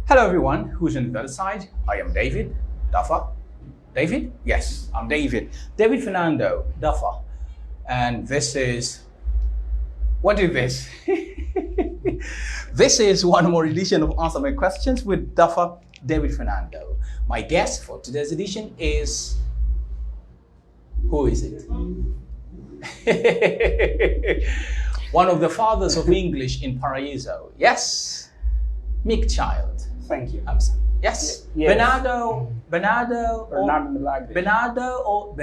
Hello everyone, who's on the other side? I am David Duffer. David? Yes, I'm David. David Fernando Duffer. And this is, what is this? This is one more edition of Answer My Questions with Duffer, David Fernando. My guest for today's edition is, who is it? One of the fathers of English in Paraiso. Yes, Meek Child. Thank you. Yes. Yes. Bernardo Milagres. Bernardo Milagres. Bernardo.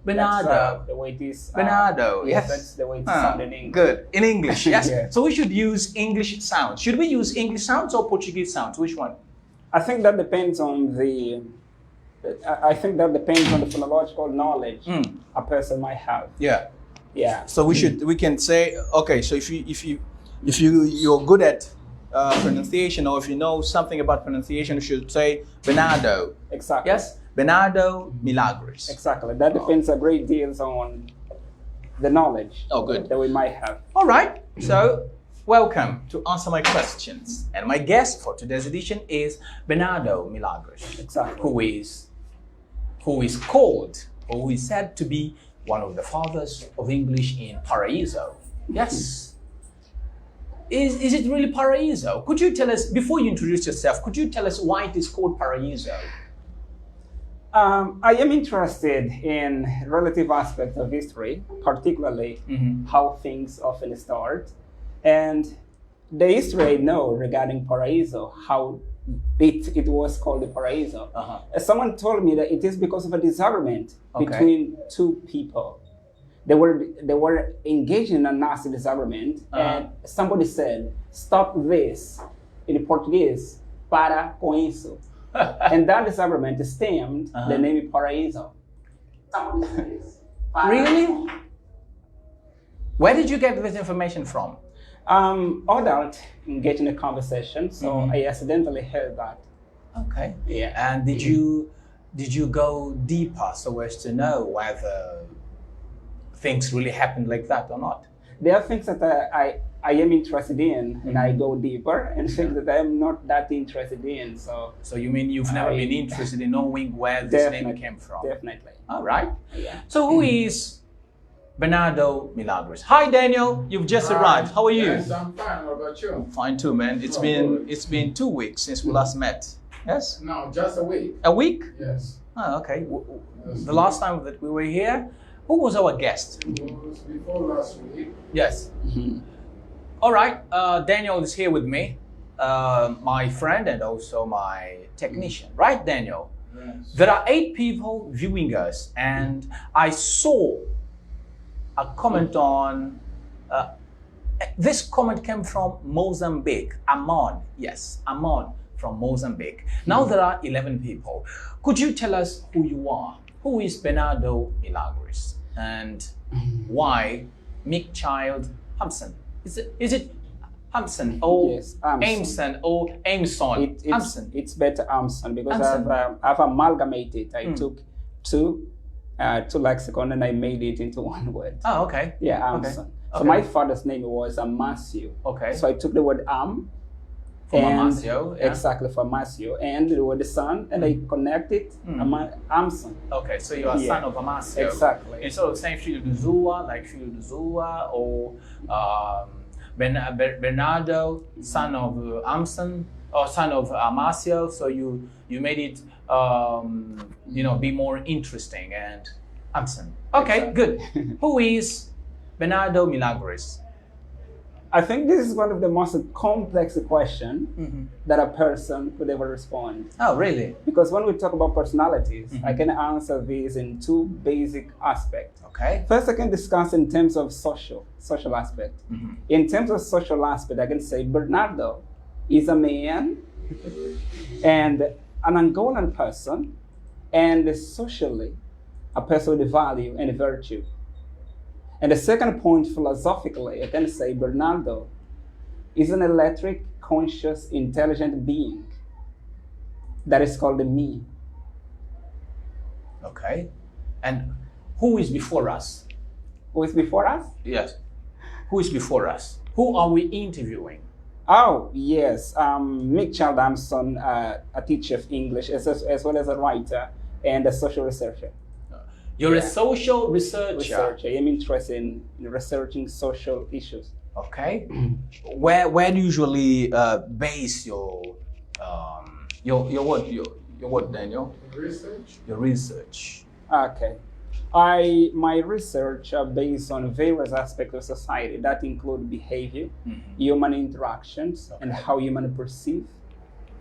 Bernardo. That's, the way it is. Bernardo. Yes. That's the way it sounds in English. Good. In English. Yes. Yeah. So we should use English sounds. Should we use English sounds or Portuguese sounds? Which one? I think that depends on the. I think that depends on the phonological knowledge a person might have. Yeah. Yeah. So we can say, okay, so if you're good at pronunciation, or if you know something about pronunciation, you should say Bernardo. Exactly. Yes, Bernardo Milagres. Exactly. That depends a great deal on the knowledge that we might have. All right. So welcome to Answer My Questions. And my guest for today's edition is Bernardo Milagres. Exactly. Who is called, or who is said to be one of the fathers of English in Paraiso. Yes. Is it really Paraiso? Could you tell us, before you introduce yourself, could you tell us why it is called Paraiso? I am interested in relative aspects of history, particularly how things often start. And the history I know regarding Paraiso, how it was called the Paraiso. Someone told me that it is because of a disagreement between two people. They were engaged in a nasty disagreement, and somebody said, "Stop this," in Portuguese, "Para com isso." And that disagreement stemmed the name Paraiso. Really? Where did you get this information from? Adult engaged in a conversation, so I accidentally heard that. Okay. Yeah. And did you go deeper so as to know whether things really happened like that or not? There are things that I am interested in, and I go deeper, and things that I am not that interested in. So you mean you've never been interested in knowing where this name came from? Definitely. All right. Yeah. So who is Bernardo Milagres? Hi Daniel, you've just arrived. How are you? Yes, I'm fine. What about you? Fine too, man. It's been 2 weeks since we last met. Yes? No, just a week. A week? Yes. Oh, okay. The last time that we were here, who was our guest? It was before last week. Yes. All right. Daniel is here with me, my friend and also my technician. Right, Daniel? Yes. There are 8 people viewing us, and I saw a comment on, this comment came from Mozambique, Amon, yes, Amon from Mozambique. Now there are 11 people. Could you tell us who you are? Who is Bernardo Milagres? And why Meek Child Hampson? Is it Hampson or Yes, Aimson or Aimson? Hampson. It's better Amson because I've amalgamated. I took two lexicon and I made it into one word. Oh, okay. Yeah, Amson. So my father's name was Amasio. Okay. So I took the word From Amasio, yeah. Exactly, for Amasio, and the word son, and I connected Amson. Okay, so you are son of Amasio. Exactly. Instead of saying Filho do Zua, like Filho do Zua, or Bernardo, son of Amson, or son of Amasio, so you made it, be more interesting, and Amson. Okay, good. Who is Bernardo Milagres? I think this is one of the most complex questions that a person could ever respond. Oh, really? Because when we talk about personalities, I can answer these in 2 basic aspects. Okay. First, I can discuss in terms of social aspect. In terms of social aspect, I can say Bernardo is a man and an Angolan person, and socially a person with value and virtue. And the second point, philosophically, I can say Bernardo is an electric, conscious, intelligent being that is called the me. Okay. And who is before us? Who is before us? Yes. Who is before us? Who are we interviewing? Oh, yes. Meek Child, I'm son, a teacher of English as well as a writer and a social researcher. You're a Yeah. social researcher. I'm interested in researching social issues. Okay. Where do you usually base your what, Daniel? Research? Your research. Okay. My research are based on various aspects of society that include behavior, human interactions, and Okay. how humans perceive,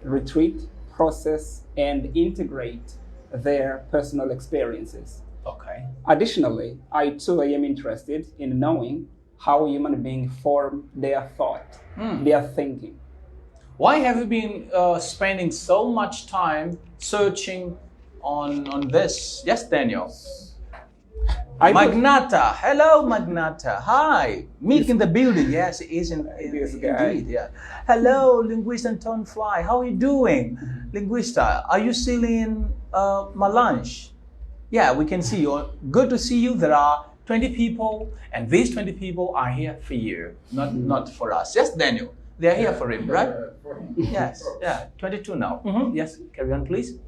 retreat, process, and integrate their personal experiences. Okay. Additionally, I too am interested in knowing how human beings form their thought, their thinking. Why have you been spending so much time searching on this? Yes, Daniel. I put- Magnata. Hello, Magnata. Hi. Meek in the building. Yes, it is This guy. indeed. Yeah. Hello, Linguista and Tonefly. How are you doing? Linguista, are you still in my lunch? Yeah, we can see you. Good to see you. There are 20 people, and these 20 people are here for you, not for us. Yes, Daniel. They are here for him, right? For him. Yes. Yeah. 22 now. Yes. Carry on, please.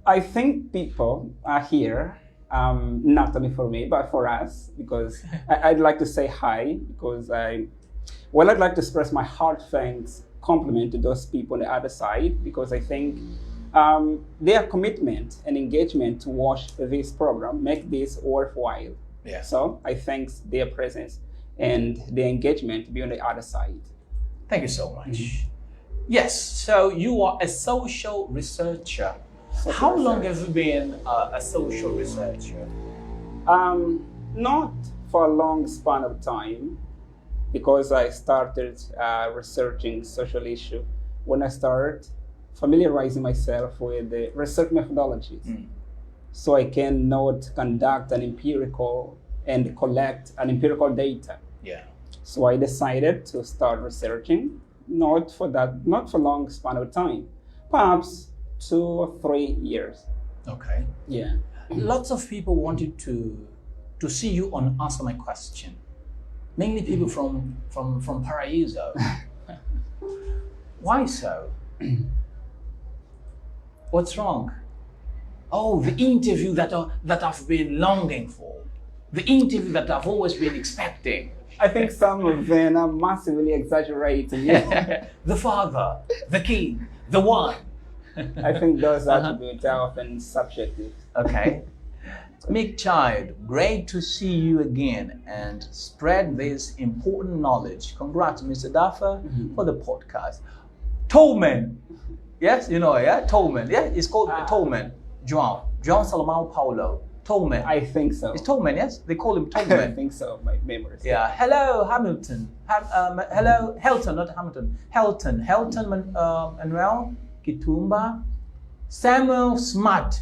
I think people are here, not only for me, but for us, because I'd like to say hi, because I'd like to express my heartfelt compliment to those people on the other side, because I think their commitment and engagement to watch this program make this worthwhile. Yeah. So I thank their presence and their engagement to be on the other side. Thank you so much. Yes. So you are a social researcher. How long have you been a social researcher? Not for a long span of time, because I started researching social issue when I started familiarizing myself with the research methodologies, so I can not conduct an empirical and collect an empirical data. Yeah. So I decided to start researching, not for long span of time, perhaps 2 or 3 years. Okay. Yeah. Lots of people wanted to see you on Answer My Question. Mainly people from Paraíso. Why so? What's wrong? Oh, the interview that I've been longing for. The interview that I've always been expecting. I think some of them are massively exaggerating. The father, the king, the one. I think those attributes are often subjective. Okay. Meek Child, great to see you again and spread this important knowledge. Congrats, Mr. Daffer, for the podcast. Tolman. Yes, you know, yeah? Tolman. Yeah, it's called Tolman. João Salomão Paulo. Tolman. I think so. It's Tolman, yes? They call him I Tolman. think so. My memory. Yeah. Hello, Hamilton. Hello, Helton, not Hamilton. Helton Manuel Kitumba. Samuel Smart.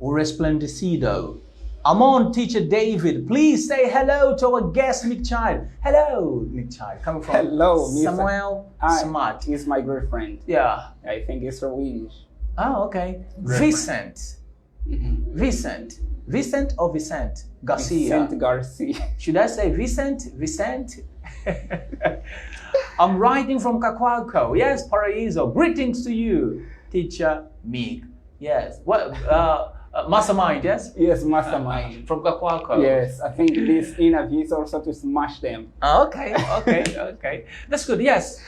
O Resplendecido. Amon, teacher David, please say hello to our guest, Meek Child. Hello, Meek Child. Coming from Hello, Mr. Samuel Smart. He's my girlfriend. Yeah. I think it's Swedish. Oh, okay. Vicent. Vicent. Vicent or Vicent? Garcia. Vicente Garcia. Should I say Vicent? Vicent? I'm writing from Cacoalco. Yes, Paraíso. Greetings to you, teacher Meek. Yes. What? Mastermind, yes? Yes, mastermind. From Cacoalco. Yes, I think this interview is also to smash them. Okay. That's good, yes.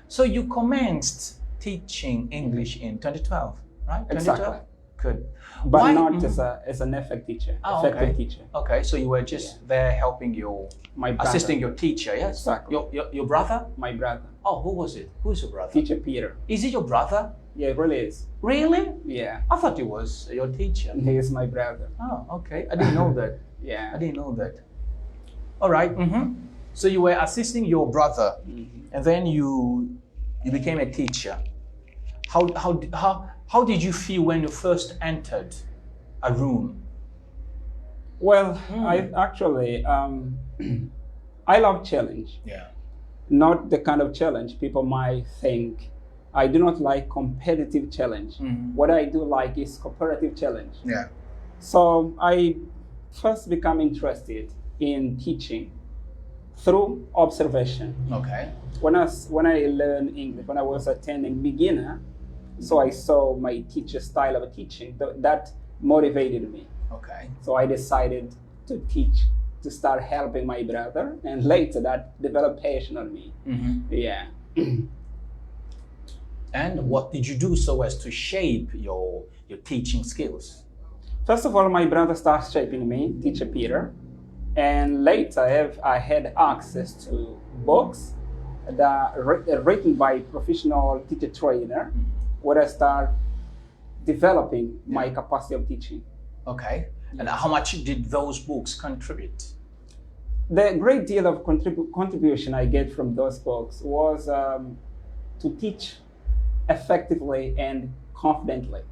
So you commenced teaching English in 2012, right? Exactly. 2012? Good. But Why- not as an effective teacher. Oh, effective okay. teacher. Okay, so you were just there helping your, My brother. assisting your teacher, yes? Exactly. Your brother? My brother. Oh, who was it? Who's your brother? Teacher Peter. Is it your brother? Yeah, it really is. Really? Yeah. I thought it was your teacher. He is my brother. Oh, okay. I didn't know that. Yeah. I didn't know that. All right. So you were assisting your brother, and then you became a teacher. How did you feel when you first entered a room? Well, I actually, I love challenge. Yeah. Not the kind of challenge people might think. I do not like competitive challenge. What I do like is cooperative challenge. Yeah. So I first became interested in teaching through observation. Okay. When I learned English, when I was attending beginner, so I saw my teacher's style of teaching that motivated me. Okay. So I decided to teach, to start helping my brother, and later that developed passion on me. Yeah. And what did you do so as to shape your teaching skills? First of all, my brother started shaping me, teacher Peter, and later I had access to books that are written by professional teacher trainer, where I start developing my capacity of teaching. Okay. And how much did those books contribute? The great deal of contribution I get from those books was to teach effectively and confidently.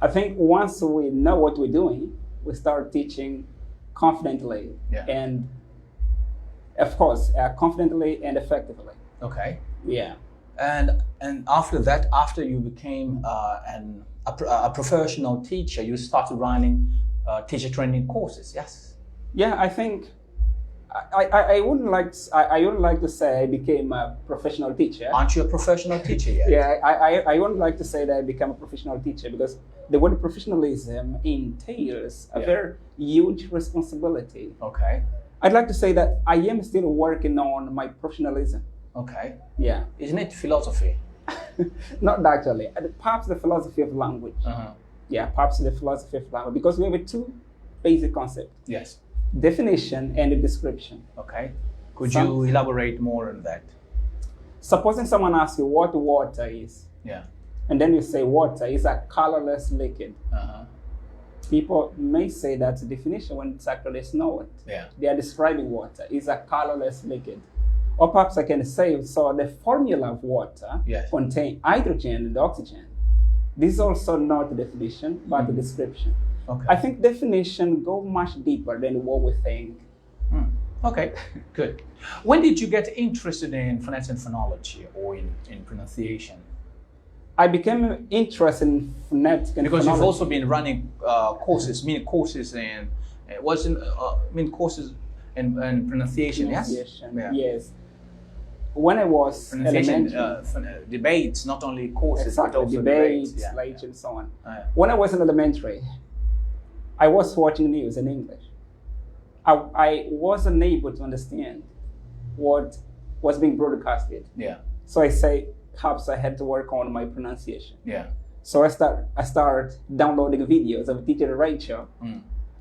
I think once we know what we're doing, we start teaching confidently and, of course, confidently and effectively. Okay. Yeah. And after that, after you became a professional teacher, you started running teacher training courses. Yes. Yeah, I think I wouldn't like to say I became a professional teacher. Aren't you a professional teacher yet? Yeah, I wouldn't like to say that I became a professional teacher, because the word professionalism entails a very huge responsibility. Okay. I'd like to say that I am still working on my professionalism. Okay. Yeah. Isn't it philosophy? Not actually. Perhaps the philosophy of language. Yeah, perhaps the philosophy of language, because we have two basic concepts. Yes. Definition and description. Okay. Could you elaborate more on that? Supposing someone asks you what water is, and then you say water is a colorless liquid. People may say that's a definition when it's actually it's not. They are describing water is a colorless liquid. Or perhaps I can say, so the formula of water contains hydrogen and oxygen. This is also not a definition, but a description. Okay. I think definition go much deeper than what we think. Okay, good. When did you get interested in phonetics and phonology, or in pronunciation? I became interested in phonetics and because phonology. you've also been running courses in courses in pronunciation. Yes. When I was elementary, debates, not only courses, but also debates, lectures, and so on. When I was in elementary, I was watching news in English. I wasn't able to understand what was being broadcasted. So I say, perhaps I had to work on my pronunciation. So I start downloading videos of teacher Rachel,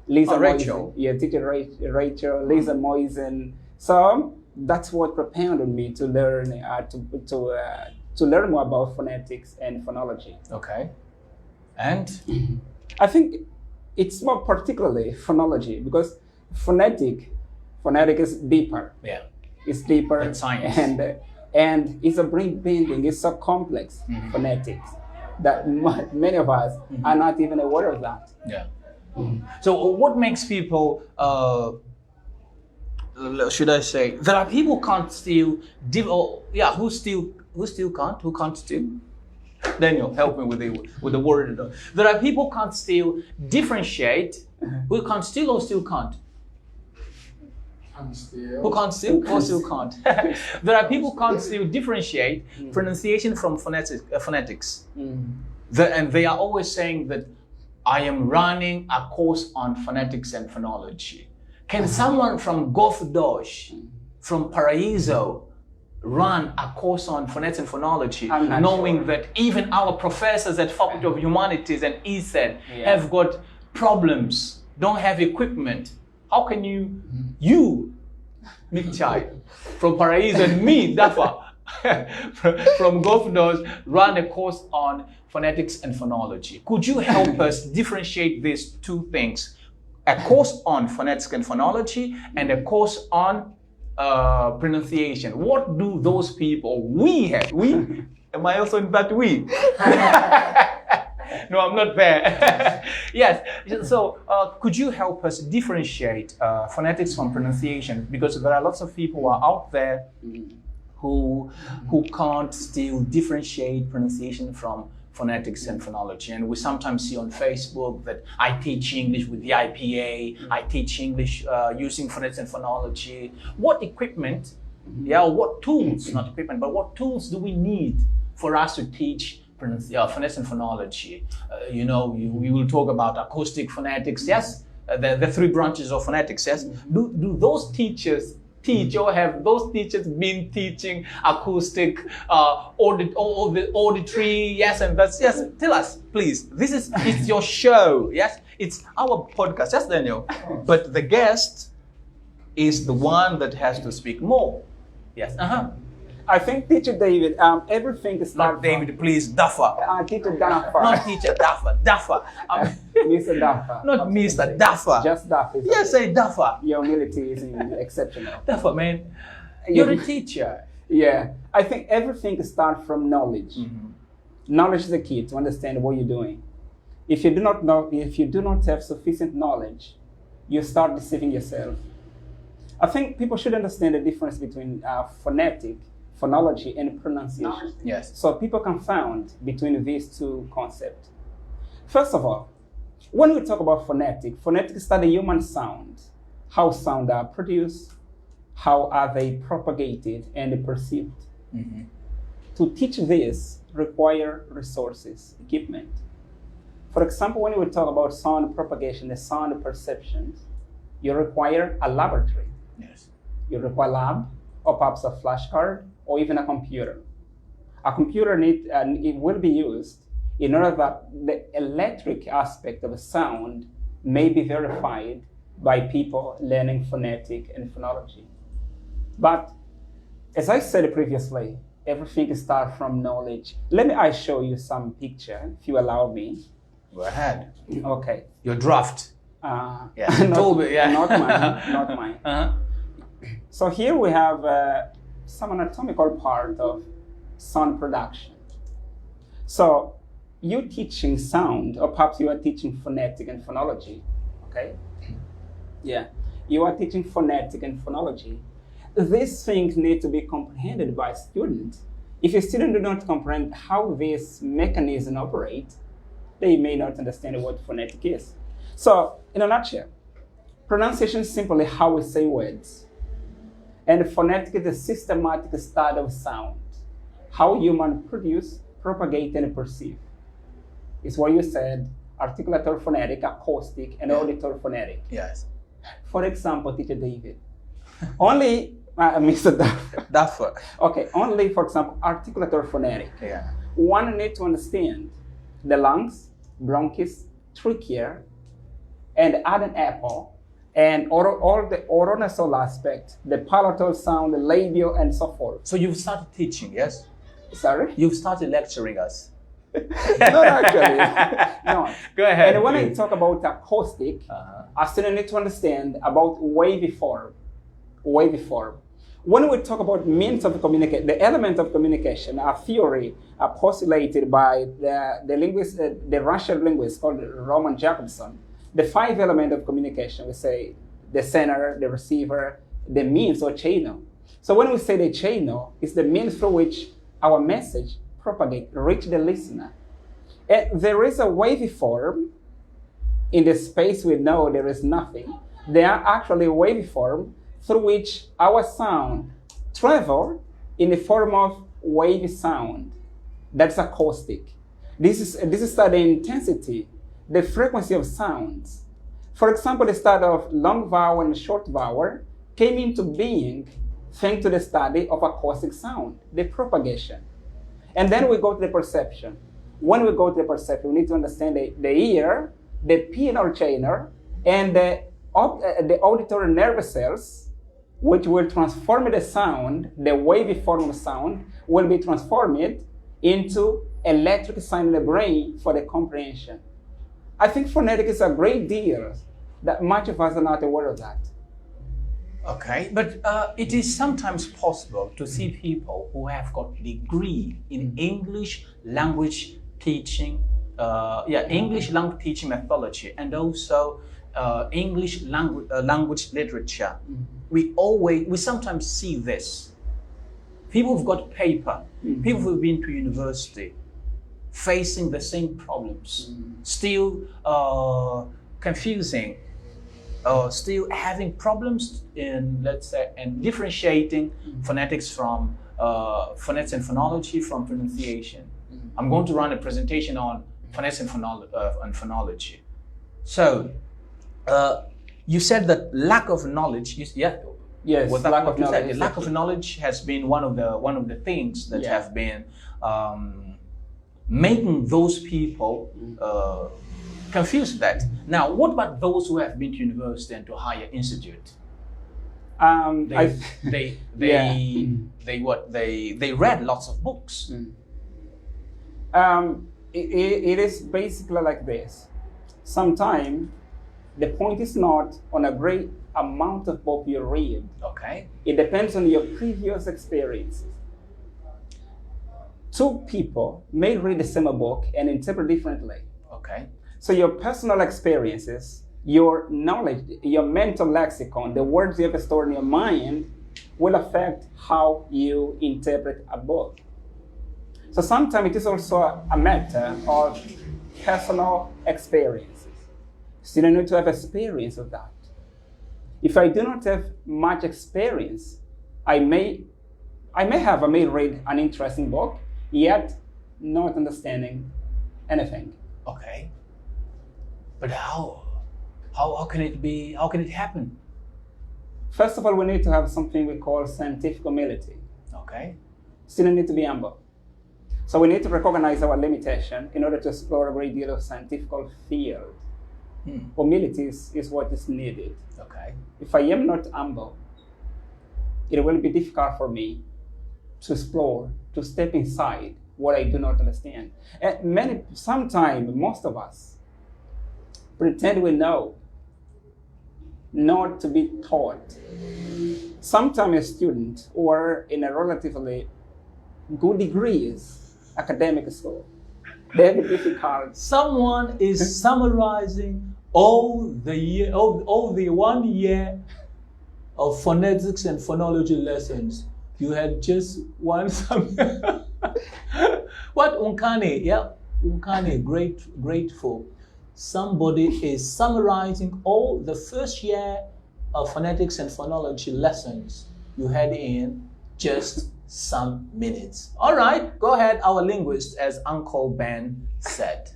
Lisa Rachel. Moisen, teacher Rachel, Lisa Moisen. So that's what propelled me to learn to learn more about phonetics and phonology. Okay. And I think it's more particularly phonology, because phonetic is deeper. It's deeper. It's science. And it's a brain bending. It's so complex, phonetics, that many of us are not even aware of that. So what makes people, should I say, there are people can't still, who can't still? Daniel, help me with the word. There are people can't still differentiate, who can't still or still can't? Who can't still or still can't? There are people can't still differentiate pronunciation from phonetics. And they are always saying that I am running a course on phonetics and phonology. Can someone from Gofdosh, from Paraíso, run a course on phonetics and phonology, knowing that even our professors at Faculty of Humanities and ESED have got problems, don't have equipment? How can you, Meek Child, from Paraíso, and me, Dafa, from Gofdosh, run a course on phonetics and phonology? Could you help us differentiate these two things? A course on phonetics and phonology and a course on pronunciation. What do those people, we have? We? Am I also in fact we? No, I'm not there. Yes. So could you help us differentiate phonetics from pronunciation? Because there are lots of people who are out there who can't still differentiate pronunciation from phonetics and phonology. And we sometimes see on Facebook that I teach English with the IPA, I teach English using phonetics and phonology. What equipment, what tools, not equipment, but what tools do we need for us to teach phonetics and phonology? We will talk about acoustic phonetics, yes? The three branches of phonetics, yes? Do those teachers teach, or have those teachers been teaching acoustic, auditory, yes, and that's, yes, tell us, please. It's your show, yes? It's our podcast, yes, Daniel? But the guest is the one that has to speak more. Yes, I think Teacher David, everything starts Not David, please, Duffer. Teacher Duffer. Not Teacher Duffer, Duffer. Mr. Duffer. Not Mr. Duffer. Just Duffer. Yes, say Duffer. Your humility is exceptional. Duffer, man. You're a teacher. Yeah. I think everything starts from knowledge. Knowledge is the key to understand what you're doing. If you do not have sufficient knowledge, you start deceiving yourself. I think people should understand the difference between phonology, and pronunciation. Yes. So people confound between these two concepts. First of all, when we talk about phonetics study human sound, how sound are produced, how are they propagated and perceived. To teach this require resources, equipment. For example, when we talk about sound propagation and sound perceptions, you require a laboratory. Yes. You require a lab, or perhaps a flashcard, or even a computer. A computer it will be used in order that the electric aspect of a sound may be verified by people learning phonetic and phonology. But as I said previously, everything starts from knowledge. Let me show you some picture, if you allow me. Go ahead. Okay. Your draft. Not mine. So here we have some anatomical part of sound production. So you teaching sound, or perhaps you are teaching phonetic and phonology, okay? Yeah, you are teaching phonetic and phonology. These things need to be comprehended by students. If a student do not comprehend how this mechanism operates, they may not understand what phonetic is. So, in a nutshell, pronunciation is simply how we say words. And phonetic is the systematic study of sound, how humans produce, propagate, and perceive. It's what you said, articulatory phonetic, acoustic, and auditory phonetic. Yes. For example, Teacher David, only, Mr. Duffer. Okay, only, for example, articulatory phonetic. Yeah. One needs to understand the lungs, bronchus, trachea, and add an apple, and all the oronasal aspect, the palatal sound, the labial, and so forth. So you've started teaching, yes? Sorry? You've started lecturing us. Not actually. No. Go ahead. And when I talk about acoustic, I still need to understand about wavy form. Wavy form. When we talk about means of communication, the element of communication, a theory postulated by the linguist, the Russian linguist called Roman Jacobson, the 5 elements of communication, we say the sender, the receiver, the means or channel. So when we say the channel, it's the means through which our message propagate, reach the listener. And there is a wavy form in the space we know there is nothing. There are actually wavy form through which our sound travel in the form of wavy sound. That's acoustic. This is the intensity, the frequency of sounds. For example, the study of long vowel and short vowel came into being thanks to the study of acoustic sound, the propagation. And then we go to the perception. When we go to the perception, we need to understand the ear, the pineal channel, and the auditory nerve cells, which will transform the sound, the wavy form of sound, will be transformed into electric sign in the brain for the comprehension. I think phonetics is a great deal that much of us are not aware of that. Okay, but it is sometimes possible to see people who have got degree in English language teaching, English language teaching methodology, and also English language literature. We sometimes see this. People who've got paper, people who've been to university, facing the same problems, still confusing, still having problems in, let's say, and differentiating phonetics from phonetics and phonology from pronunciation. I'm going to run a presentation on phonetics and phonology. So, you said that lack of knowledge. Yes, was that lack what of you said? knowledge. Lack of knowledge has been one of the things that have been making those people confused. That now, what about those who have been to university and to higher institute? They read lots of books. It is basically like this. Sometimes the point is not on a great amount of book you read. Okay. It depends on your previous experiences. Two people may read the same book and interpret differently. Okay. So your personal experiences, your knowledge, your mental lexicon, the words you have stored in your mind will affect how you interpret a book. So sometimes it is also a matter of personal experiences. Students need to have experience of that. If I do not have much experience, I may read an interesting book, yet not understanding anything. Okay. But how can it be? How can it happen? First of all, we need to have something we call scientific humility. Okay. Students need to be humble. So we need to recognize our limitation in order to explore a great deal of scientific field. Humility is what is needed. Okay. If I am not humble, it will be difficult for me to explore, to step inside what I do not understand. And sometimes, most of us pretend we know, not to be taught. Sometimes a student or in a relatively good degrees, academic school, they have a difficult. Someone is summarizing all the 1 year of phonetics and phonology lessons. You had just one. What Unkane? Yeah, Unkane. Grateful. Somebody is summarizing all the first year of phonetics and phonology lessons you had in just some minutes. All right, go ahead, our linguist, as Uncle Ben said.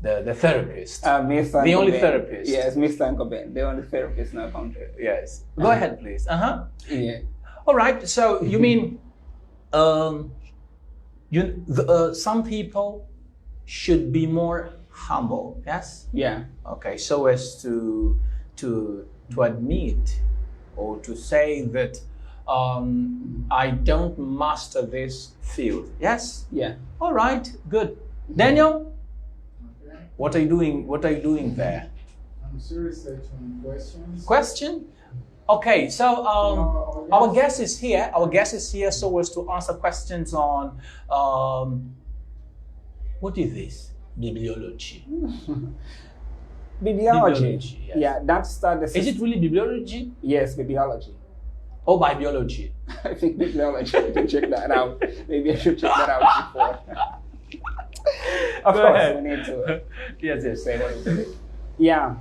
The therapist. Mr. The only Ben. therapist. Yes, Mr. Uncle Ben, the only therapist in our country. Yes. Go ahead, please. Yeah. All right. So you mean some people should be more humble? Yes. Yeah. Okay. So as to admit or to say that I don't master this field. Yes. Yeah. All right. Good. Daniel, what are you doing? What are you doing there? I'm still researching questions. Question? Okay, so our guest is here. Our guest is here so as to answer questions on what is this? Bibliology. Bibliology. Yes. Yeah, that's the. Is it really bibliology? Yes, bibliology. Or biology? I think bibliology. I can check that out. Maybe I should check that out before. Of Go course, ahead. we need to. Yes. Say that. Yeah.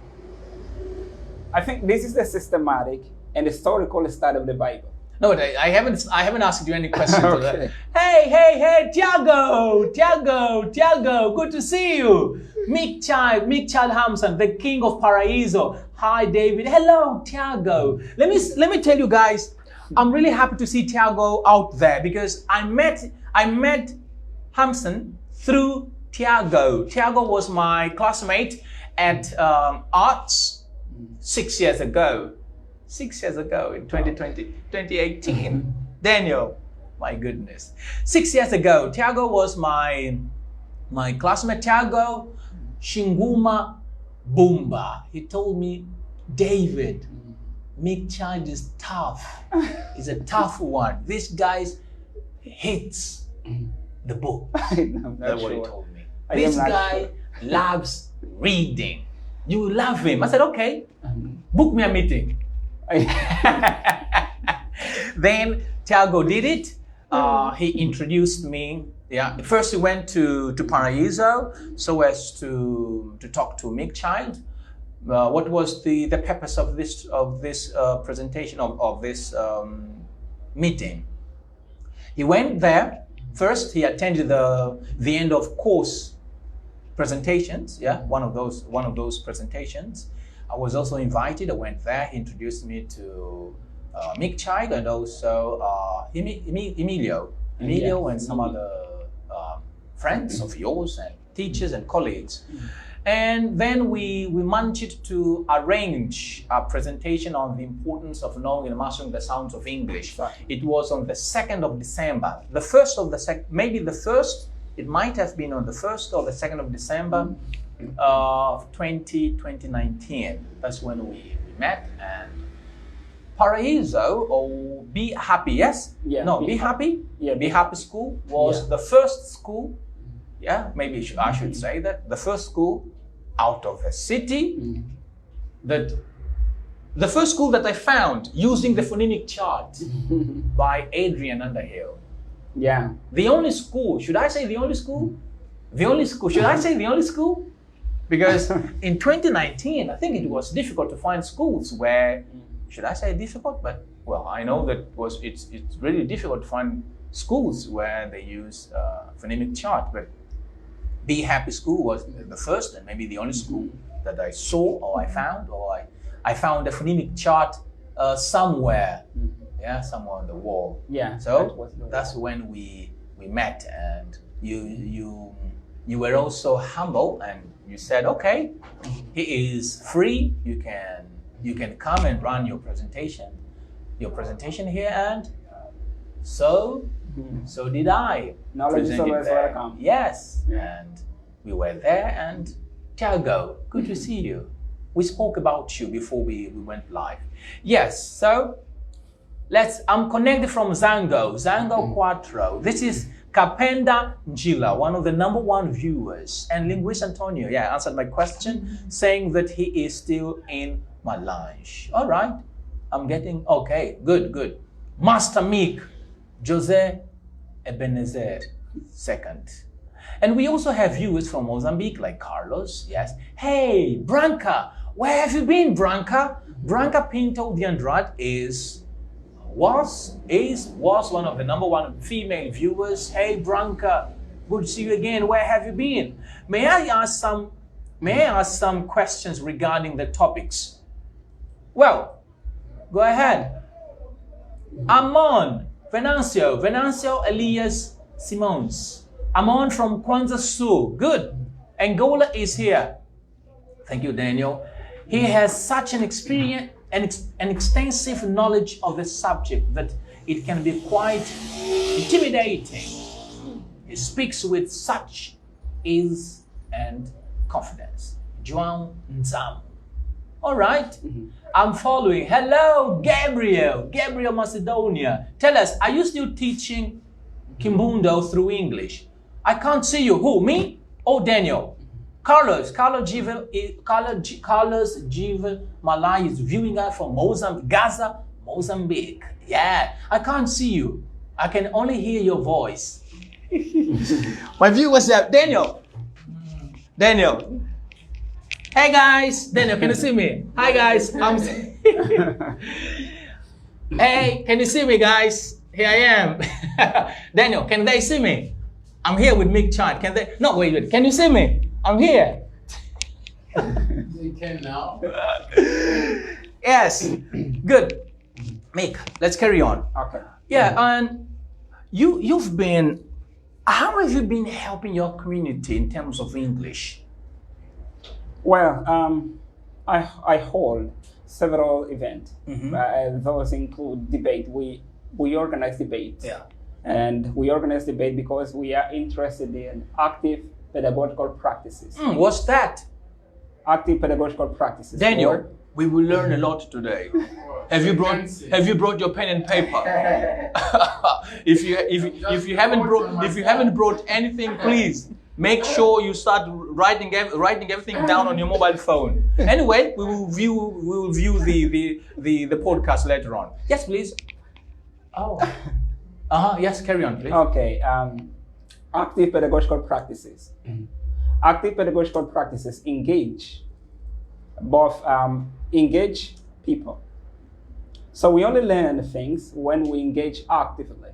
I think this is the systematic and historical study of the Bible. No, I haven't asked you any questions. Okay. Hey, Tiago, good to see you. Meek Child Hamson, the king of Paraiso. Hi, David. Hello, Tiago. Let me tell you guys, I'm really happy to see Tiago out there because I met Hamson through Tiago. Tiago was my classmate at arts 6 years ago. 6 years ago in 2018. Daniel, my goodness. 6 years ago, Tiago was my classmate. Tiago Shinguma Bumba. He told me, David, Meek Child is tough. He's a tough one. This guy hates the book. That's what he told me. This guy loves reading. You love him. I said, okay, book me a meeting. Then Tiago did it. He introduced me. Yeah, first he went to Paraíso so as to talk to Meek Child. What was the purpose of this presentation of this meeting? He went there. First, he attended the end of course presentations. Yeah, one of those presentations. I was also invited. I went there. He introduced me to Meek Child and also Emilio and some other friends of yours and teachers and colleagues. And then we managed to arrange a presentation on the importance of knowing and mastering the sounds of English. Right. It was on the 2nd of December. The first of the second, maybe the first, it might have been on the 1st or the 2nd of December of 2019. That's when we met. And Paraíso, or Be Happy, yes? Yeah, no, Be Be Happy? Yeah, Be Happy School was the first school, yeah, maybe I should say that, the first school out of the city, that the first school that I found using the phonemic chart by Adrian Underhill. Yeah. The only school, should I say the only school? The only school, should I say the only school? Because in 2019, I think it was difficult to find schools where, should I say difficult? But, well, I know that it's really difficult to find schools where they use phonemic chart, but Be Happy School was the first and maybe the only school that I saw or I found, or I found a phonemic chart somewhere, yeah, somewhere on the wall. Yeah. So that's when we met, and you were also humble and you said, okay, he is free. You can come and run your presentation here, and so did I. Knowledge is always welcome. Yes, and we were there. And Tiago, good to see you. We spoke about you before we went live. Yes, so I'm connected from Zango 4. This is Kapenda Njila, one of the #1 viewers. And Linguist Antonio, answered my question, saying that he is still in Malange. All right, I'm getting, okay, good. Master Meek, Jose Ebenezer II. And we also have viewers from Mozambique, like Carlos, yes. Hey, Branca, where have you been, Branca? Branca Pinto de Andrade was one of the #1 female viewers. Hey, Branca, good to see you again. Where have you been? May I ask some questions regarding the topics? Well, go ahead. Amon, Venancio Elias Simons. Amon from Kwanzaa Sul. Good. Angola is here. Thank you, Daniel. He has such an experience and an extensive knowledge of the subject that it can be quite intimidating. He speaks with such ease and confidence. João Nzam. All right. I'm following. Hello, Gabriel Macedonia. Tell us, are you still teaching Kimbundo through English? I can't see you. Who, me? Oh, Daniel. Carlos Givel Malay is viewing us from Gaza, Mozambique. Yeah, I can't see you. I can only hear your voice. My viewers are Daniel. Hey guys, Daniel, can you see me? Hi guys, Hey, can you see me, guys? Here I am. Daniel, can they see me? I'm here with Meek Child. Can they? No, wait. Can you see me? I'm here. They can now. Yes. Good. Meek, let's carry on. Okay. Yeah, and how have you been helping your community in terms of English? Well, I hold several events. Those include debate. We organize debate. Yeah. And we organize debate because we are interested in active pedagogical practices. What's that? Active pedagogical practices. Daniel, we will learn a lot today. Have you brought your pen and paper? if you haven't brought anything, please make sure you start writing everything down on your mobile phone. Anyway, we will view the podcast later on. Yes, please. Oh. Yes, carry on, please. Okay. Active pedagogical practices. Active pedagogical practices engage engage people. So we only learn things when we engage actively.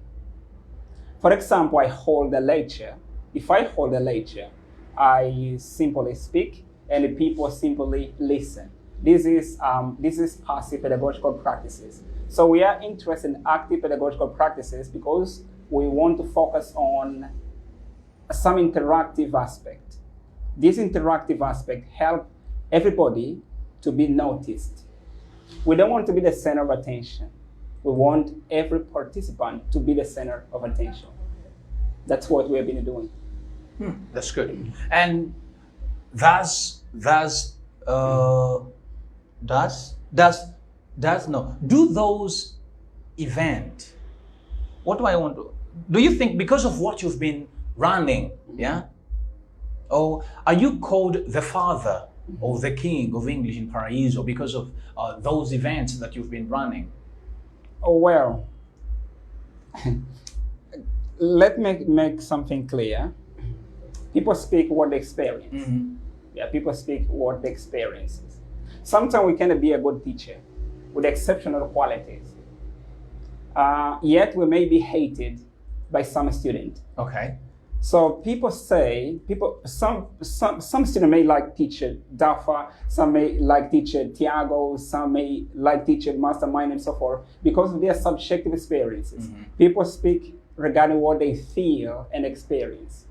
For example, I hold a lecture. If I hold a lecture, I simply speak and the people simply listen. This is passive pedagogical practices. So we are interested in active pedagogical practices because we want to focus on some interactive aspect. This interactive aspect helps everybody to be noticed. We don't want to be the center of attention. We want every participant to be the center of attention. That's what we have been doing. That's good. And do those event, what do I want to, do you think because of what you've been running, yeah? Or are you called the father or the king of English in Paraiso because of those events that you've been running? Oh, well, let me make something clear. People speak what they experience. Yeah, people speak what they experience. Sometimes we cannot be a good teacher with exceptional qualities. Yet we may be hated by some student. Okay. So people say, some students may like teacher Dafa, some may like teacher Tiago, some may like teacher Mastermind and so forth, because of their subjective experiences. People speak regarding what they feel and experience.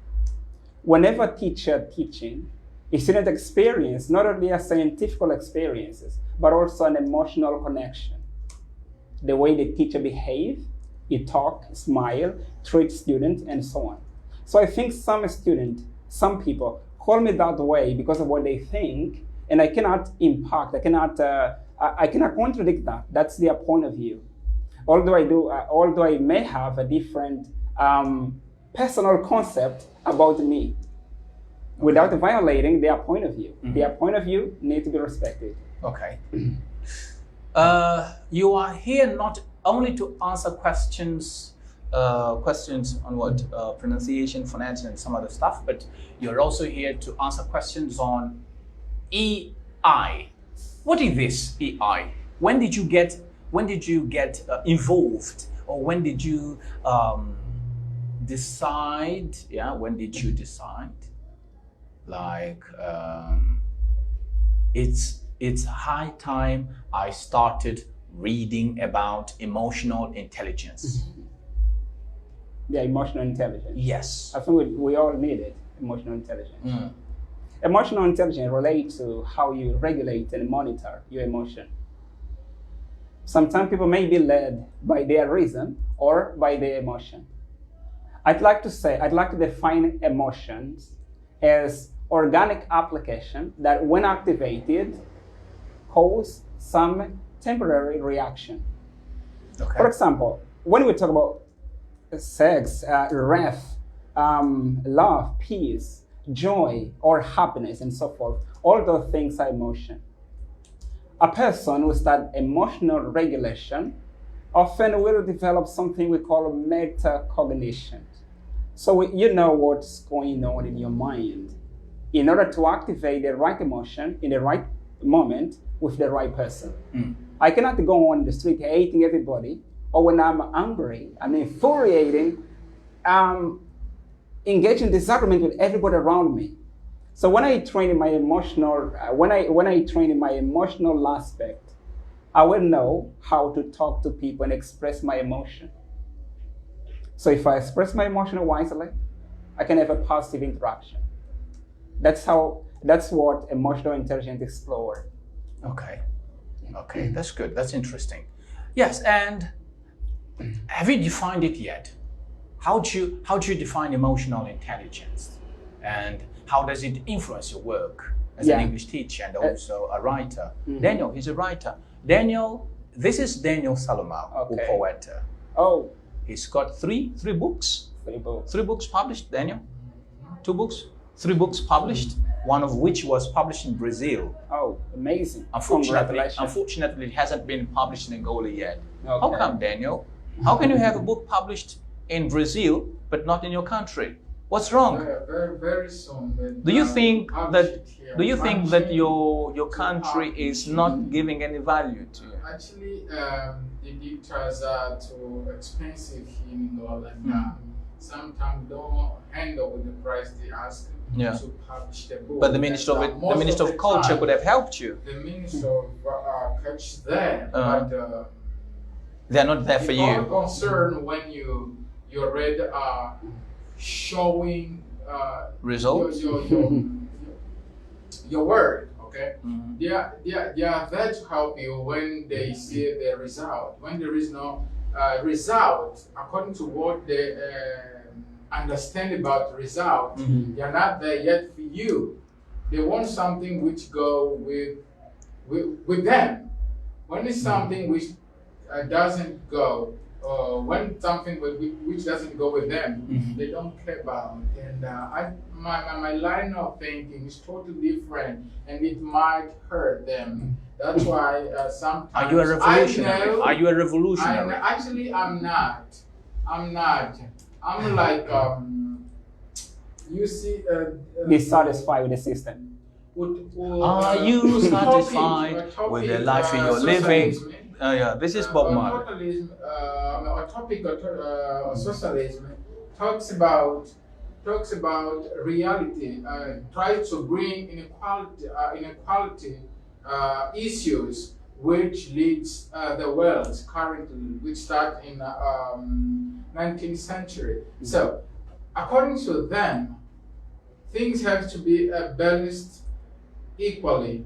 Whenever teacher teaching, a student experience not only a scientific experiences, but also an emotional connection. The way the teacher behave, he talk, smile, treat students, and so on. So I think some people call me that way because of what they think, and I cannot impact, I cannot contradict that. That's their point of view. Although I may have a different personal concept about me, without violating their point of view. Their point of view needs to be respected. Okay. You are here not only to answer questions on what pronunciation, phonetics, and some other stuff, but you're also here to answer questions on EI. What is this EI? When did you get involved, or when did you decide? Yeah, when did you decide? Like it's high time I started reading about emotional intelligence. Yeah, emotional intelligence. Yes. I think we all need it, emotional intelligence. Emotional intelligence relates to how you regulate and monitor your emotion. Sometimes people may be led by their reason or by their emotion. I'd like to define emotions as organic application that when activated cause some temporary reaction. Okay. For example, when we talk about sex, wrath, love, peace, joy, or happiness, and so forth, all those things are emotion. A person with that emotional regulation often will develop something we call metacognition. So you know what's going on in your mind in order to activate the right emotion in the right moment with the right person. I cannot go on the street hating everybody, or when I'm angry, I'm infuriating, engaging in disagreement with everybody around me. So when I train in my emotional, when I train in my emotional aspect, I will know how to talk to people and express my emotion. So if I express my emotion wisely, I can have a positive interaction. That's what emotional intelligence explore. Okay. Okay, that's good. That's interesting. Yes, and have you defined it yet? How do you define emotional intelligence, and how does it influence your work as an English teacher and also a writer? Daniel, he's a writer. Daniel, this is Daniel Salomao, who poet. Oh, he's got three books. 3 books. 3 books published. Daniel, 2 books, 3 books published. One of which was published in Brazil. Oh, amazing! Unfortunately, it hasn't been published in Angola yet. Okay. How come, Daniel? How can you have a book published in Brazil, but not in your country. What's wrong? Very, very soon. But, Do you think that Actually, your country is not giving any value to you? Actually, the dictators are too expensive here in Angola, and sometimes don't handle with the price they ask Yeah. to publish the book. But the Minister of Culture could have helped you. The Minister of Culture there, but They're not there for the only you. concern when you already are showing Results? your word, okay? Mhm. They are there to help you when they see the result. When there is no result, according to what they understand about the result, Mhm. they are not there yet for you. They want something which go with them. When it's something which doesn't go, when something which doesn't go with them, Mhm. they don't care about. And my line of thinking is totally different, and it might hurt them. That's why sometimes Are you a revolutionary? I know, Are you a revolutionary? actually, I'm not. I'm not. I'm like you see. Dissatisfied with the system. Are you satisfied with the life you're living? Yeah, this is Bob Marley. Totalism, a topic of socialism talks about reality, tries to bring inequality issues which leads the world currently, which start in 19th century. So, according to them, things have to be balanced equally.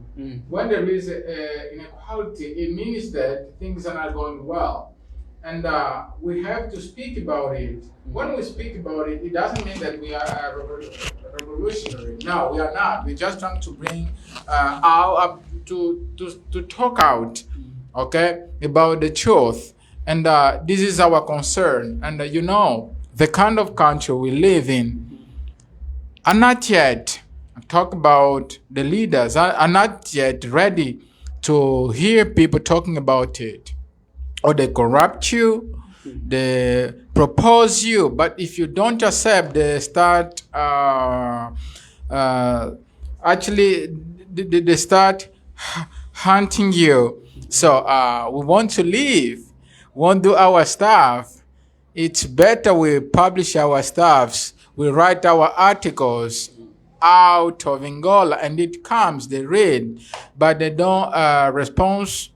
When there is inequality, it means that things are not going well. And we have to speak about it. When we speak about it, it doesn't mean that we are revolutionary. No, we are not. We're just trying to bring to talk out, okay, about the truth. And this is our concern. And the kind of country we live in are not yet, talk about the leaders, are not yet ready to hear people talking about it. Or they corrupt you, they propose you, but if you don't accept, they start they start hunting you. So we want to leave, won't do our stuff. It's better we publish our stuffs, we write our articles out of Angola, and it comes, they read, but they don't respond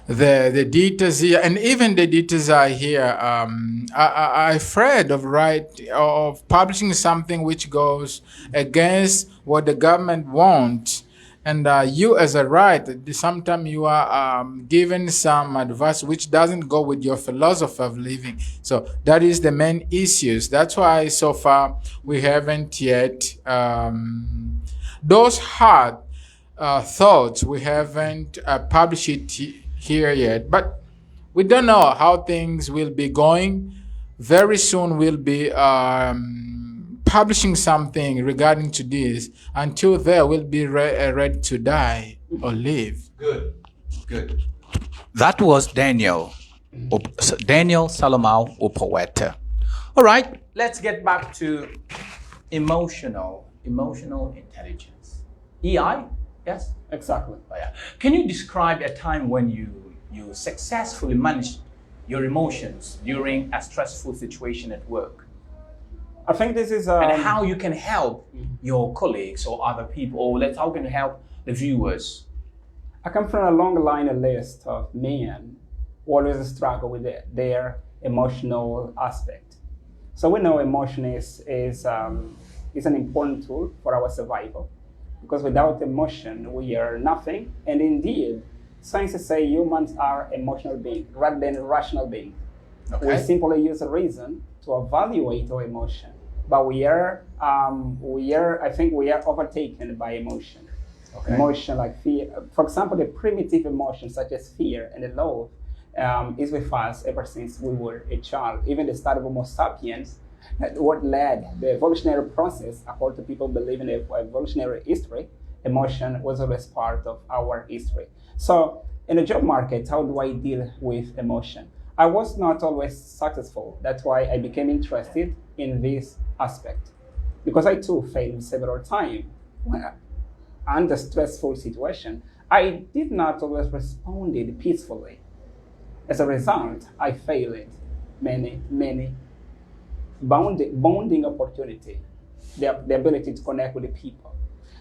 the details here, and even the details are here. I'm afraid of publishing something which goes against what the government wants. And you as a writer, sometimes you are given some advice which doesn't go with your philosophy of living. So that is the main issues. That's why so far we haven't yet those hard thoughts. We haven't published it here yet, but we don't know how things will be going. Very soon we'll be publishing something regarding to this. Until there, we'll be ready to die or live. Good. That was Daniel Salomão, o poeta. All right, let's get back to emotional intelligence. EI, yes? Exactly. Oh, yeah. Can you describe a time when you successfully managed your emotions during a stressful situation at work? I think this is And how you can help your colleagues or other people, or how can you help the viewers? I come from a long line of list of men who always struggle with their emotional aspect. So we know emotion is an important tool for our survival, because without emotion we are nothing. And indeed, scientists say humans are emotional beings rather than rational beings. Okay. We simply use a reason to evaluate our emotion, but I think we are overtaken by emotion. Okay. Emotion like fear, for example, the primitive emotions such as fear and love is with us ever since we were a child. Even the start of Homo sapiens, what led the evolutionary process, according to people believing in evolutionary history, emotion was always part of our history. So in the job market, how do I deal with emotion? I was not always successful. That's why I became interested in this aspect. Because I too failed several times when under stressful situation. I did not always respond peacefully. As a result, I failed many bonding opportunity, the ability to connect with the people.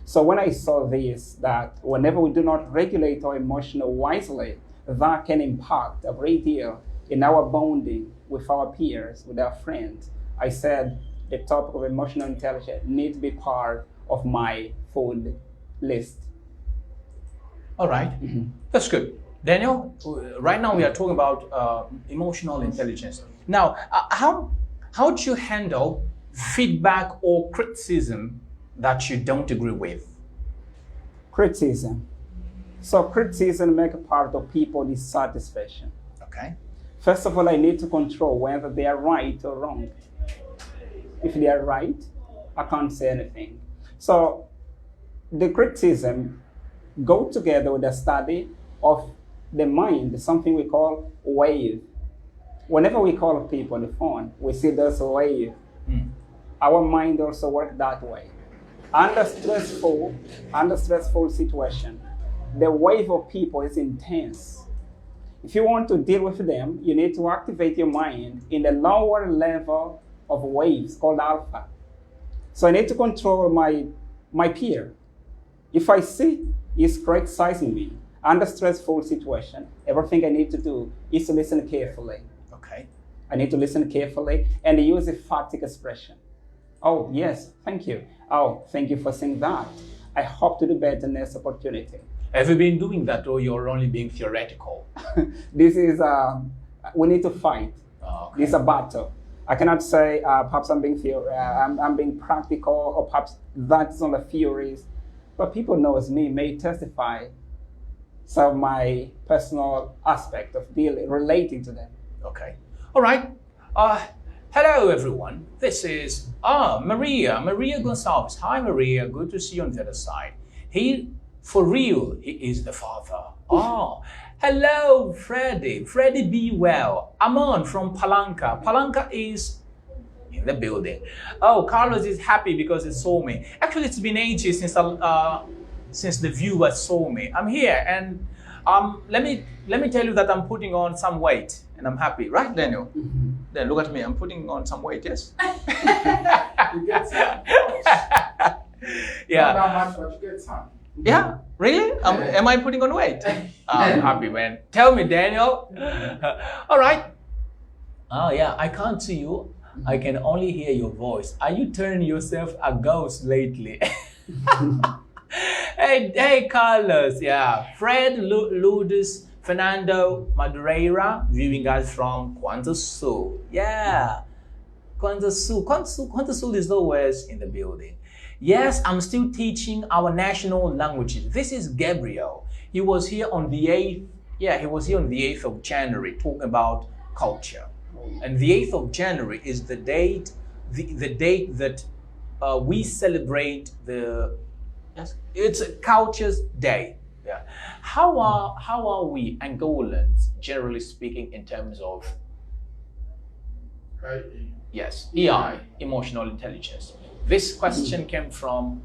So when I saw this, that whenever we do not regulate our emotional wisely, that can impact a great deal in our bonding with our peers, with our friends, I said the topic of emotional intelligence needs to be part of my food list. All right. That's good. Daniel, right now we are talking about emotional intelligence. Now, how do you handle feedback or criticism that you don't agree with? Criticism. So criticism makes part of people's dissatisfaction. Okay. First of all, I need to control whether they are right or wrong. If they are right, I can't say anything. So the criticism go together with the study of the mind, something we call wave. Whenever we call people on the phone, we see there's a wave. Our mind also works that way. Under stressful situation, the wave of people is intense. If you want to deal with them, you need to activate your mind in the lower level of waves called alpha. So I need to control my peer. If I see he's criticizing me under stressful situation, everything I need to do is to listen carefully. Okay. I need to listen carefully and use emphatic expression. Oh, yes, thank you. Oh, thank you for saying that. I hope to do better next opportunity. Have you been doing that, or you're only being theoretical? This is, we need to fight. Okay. This is a battle. I cannot say perhaps I'm being practical, or perhaps that's not a theories. But people knows me, may testify some of my personal aspect of relating to them. Okay. All right. Hello, everyone. This is Maria Gonçalves. Hi, Maria. Good to see you on the other side. For real, he is the father. Oh, hello, Freddie. Freddie, be well. Amon from Palanca. Palanca is in the building. Oh, Carlos is happy because he saw me. Actually, it's been ages since the viewer saw me. I'm here, and let me tell you that I'm putting on some weight, and I'm happy, right, Daniel? Then look at me. I'm putting on some weight. Yes. You get some. Yeah. Not that much, but you get some. Yeah, really? Am I putting on weight? I'm happy, man. Tell me, Daniel. All right. Oh, yeah, I can't see you. I can only hear your voice. Are you turning yourself a ghost lately? Hey, Carlos. Yeah. Fred, Lourdes, Fernando, Madureira, viewing us from Quanto Sul. Yeah. Quanto Sul is always in the building. Yes, I'm still teaching our national languages. This is Gabriel. He was here on the 8th. Yeah, he was here on the 8th of January talking about culture. And the 8th of January is the date, the date that we celebrate it's a Cultures Day. Yeah. How are we Angolans, generally speaking, in terms of yes, EI, emotional intelligence? This question came from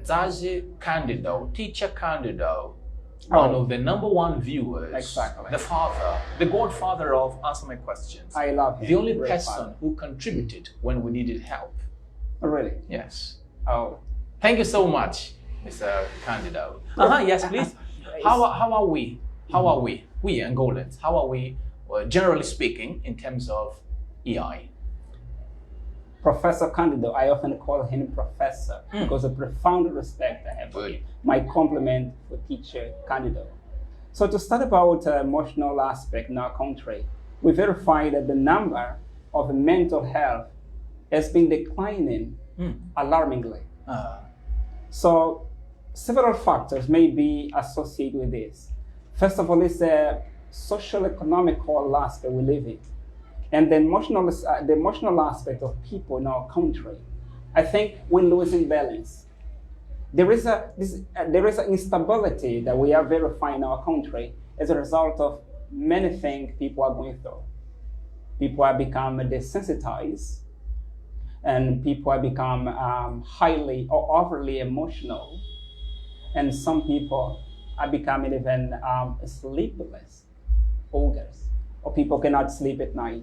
Zazi Candido, teacher Candido, one of the #1 viewers. Exactly. The father, the godfather of Answer My Questions. I love him. The only Great person father. who contributed when we needed help. Oh, really? Yes. Oh. Thank you so much, Mr. Candido. Yes, please. How are we? How are we? We Angolans, how are we, generally speaking, in terms of EI? Professor Candido, I often call him Professor because of profound respect I have for him. My compliment for teacher Candido. So to start about emotional aspect in our country, we verified that the number of mental health has been declining alarmingly. So several factors may be associated with this. First of all, it's the social economical aspect we live in. And the emotional aspect of people in our country, I think we're losing balance. There is an instability that we are verifying in our country as a result of many things people are going through. people have become desensitized, and people have become highly or overly emotional, and some people are becoming even sleepless, ogres, or people cannot sleep at night.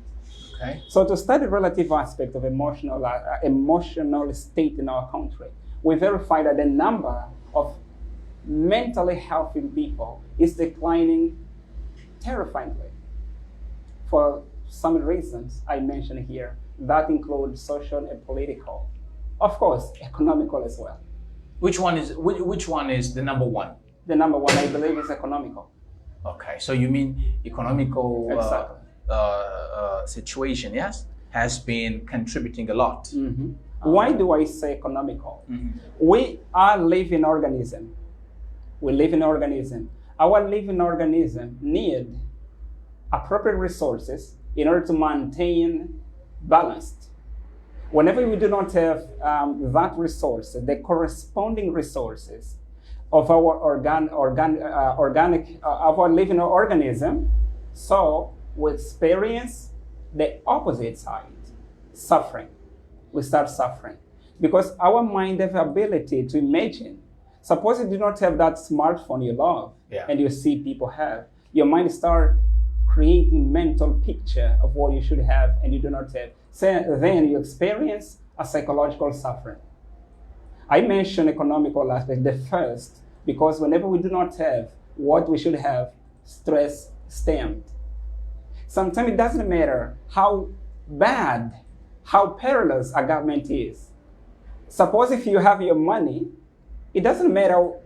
Okay. So to study relative aspect of emotional state in our country, we verify that the number of mentally healthy people is declining terrifyingly for some reasons I mentioned here. That includes social and political, of course, economical as well. Which one is the number one? The number one, I believe, is economical. Okay, so you mean economical Exactly. Situation, yes, has been contributing a lot. Mm-hmm. Why do I say economical? Mm-hmm. We are living organism. We live in organism. Our living organism need appropriate resources in order to maintain balanced. Whenever we do not have that resource, the corresponding resources of our of our living organism, so we experience the opposite side, suffering. We start suffering because our mind have ability to imagine. Suppose you do not have that smartphone you love, Yeah. and you see people have, your mind start creating mental picture of what you should have and you do not have. So then you experience a psychological suffering. I mentioned economical aspect the first because whenever we do not have what we should have, stress stemmed. Sometimes it doesn't matter how bad, how perilous a government is. Suppose if you have your money, it doesn't matter how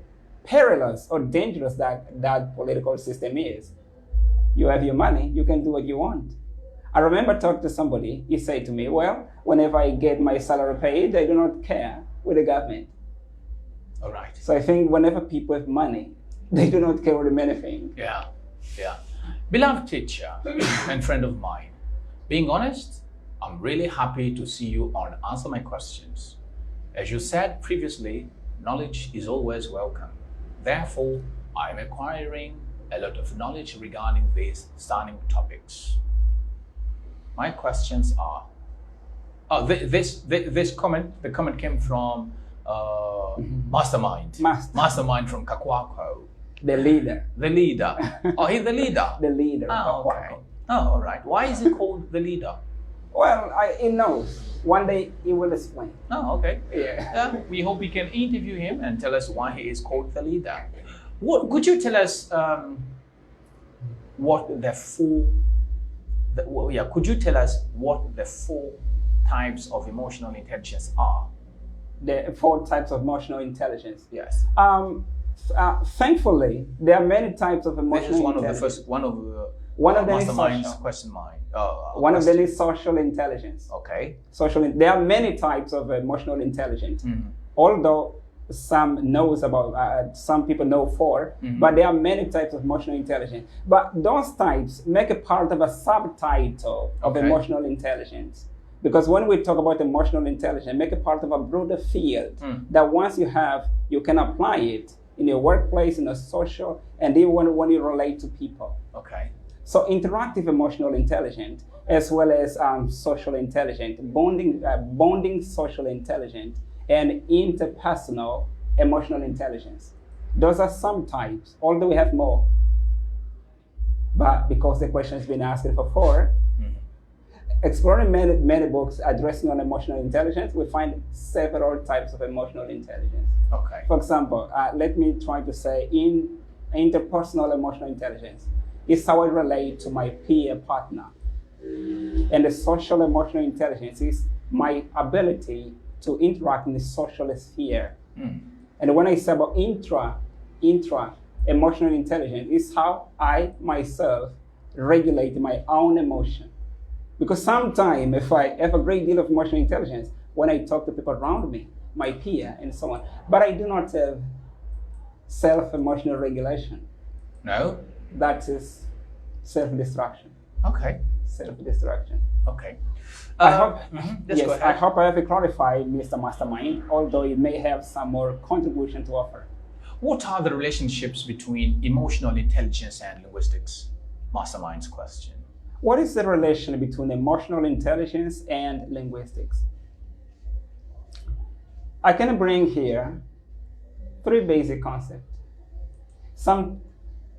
perilous or dangerous that political system is. You have your money, you can do what you want. I remember talking to somebody, he said to me, well, whenever I get my salary paid, I do not care with the government. All right. So I think whenever people have money, they do not care with anything. Yeah, yeah. Beloved teacher and friend of mine, being honest, I'm really happy to see you on Answer My Questions. As you said previously, knowledge is always welcome. Therefore, I'm acquiring a lot of knowledge regarding these stunning topics. My questions are, this comment, the comment came from Mastermind. Mastermind from Kakwako. The leader. The leader. Oh, he's the leader. The leader. Oh, okay. Oh, all right. Why is he called the leader? Well, he knows. One day he will explain. Oh, okay. Yeah. We hope we can interview him and tell us why he is called the leader. What could you tell us? Could you tell us what the 4 types of emotional intelligence are? The 4 types of emotional intelligence. Yes. Thankfully, there are many types of emotional This is one intelligence. of the first One of them is Mastermind's social. question mind. One of them is social intelligence. Okay. There are many types of emotional intelligence. Mm-hmm. Although some knows about, some people know 4, Mm-hmm. but there are many types of emotional intelligence. But those types make a part of a subtitle of Okay. emotional intelligence. Because when we talk about emotional intelligence, make a part of a broader field that once you have, you can apply it in your workplace, in a social, and even when you relate to people. Okay. So interactive emotional intelligence, as well as social intelligence, bonding social intelligence, and interpersonal emotional intelligence. Those are some types, although we have more. But because the question has been asked for 4, exploring many books addressing on emotional intelligence, we find several types of emotional intelligence. Okay. For example, let me try to say in interpersonal emotional intelligence is how I relate to my peer partner. And the social emotional intelligence is my ability to interact in the social sphere. And when I say about intra emotional intelligence is how I myself regulate my own emotion. Because sometimes if I have a great deal of emotional intelligence when I talk to people around me, my peer and so on, but I do not have self-emotional regulation. No? That is self-destruction. Okay. Self-destruction. Okay. I hope, Let's go yes, ahead. I hope I have clarified, Mr. Mastermind, although it may have some more contribution to offer. What are the relationships between emotional intelligence and linguistics? Mastermind's question. What is the relation between emotional intelligence and linguistics? I can bring here 3 basic concepts.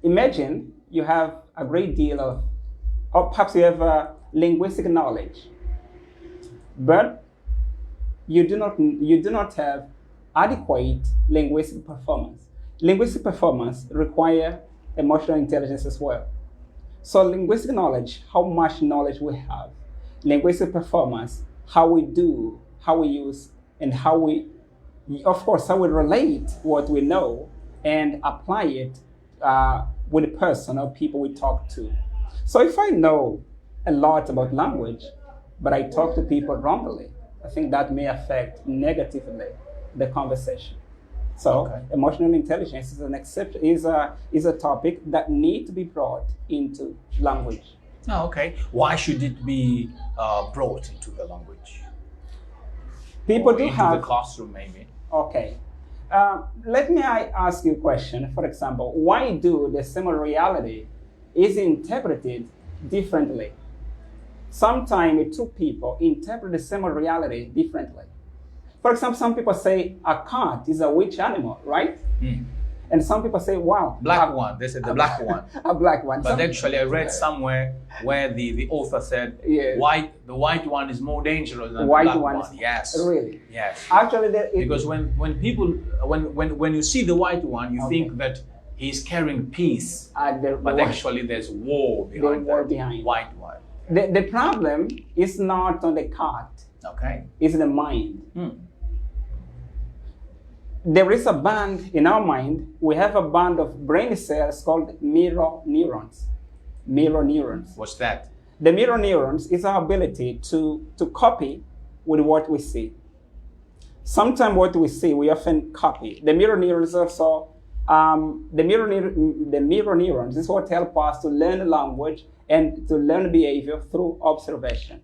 Imagine you have a great deal of, or perhaps you have linguistic knowledge, but you do not have adequate linguistic performance. Linguistic performance requires emotional intelligence as well. So linguistic knowledge, how much knowledge we have. Linguistic performance, how we do, how we use, and how we, of course, how we relate what we know and apply it with the person or people we talk to. So if I know a lot about language, but I talk to people wrongly, I think that may affect negatively the conversation. So emotional intelligence is an exception, is a topic that needs to be brought into language. Oh, okay. Why should it be brought into the language? People or do into have the classroom, maybe. Okay. Let me ask you a question. For example, why do the same reality is interpreted differently? Sometimes two people interpret the same reality differently. For example, some people say a cat is a witch animal, right? Mm. And some people say, wow. Black one. They said the black one. A black one. But actually, I read somewhere where the author said the white one is more dangerous than the black one. Yes. Really? Yes. Actually, because when you see the white one, you think that he's carrying peace, but actually there's war behind that white one. The problem is not on the cat. Okay. It's the mind. Hmm. There is a band in our mind. We have a band of brain cells called mirror neurons. Mirror neurons. What's that? The mirror neurons is our ability to copy with what we see. Sometimes what we see, we often copy. The mirror neurons also, the mirror neurons is what help us to learn language and to learn behavior through observation.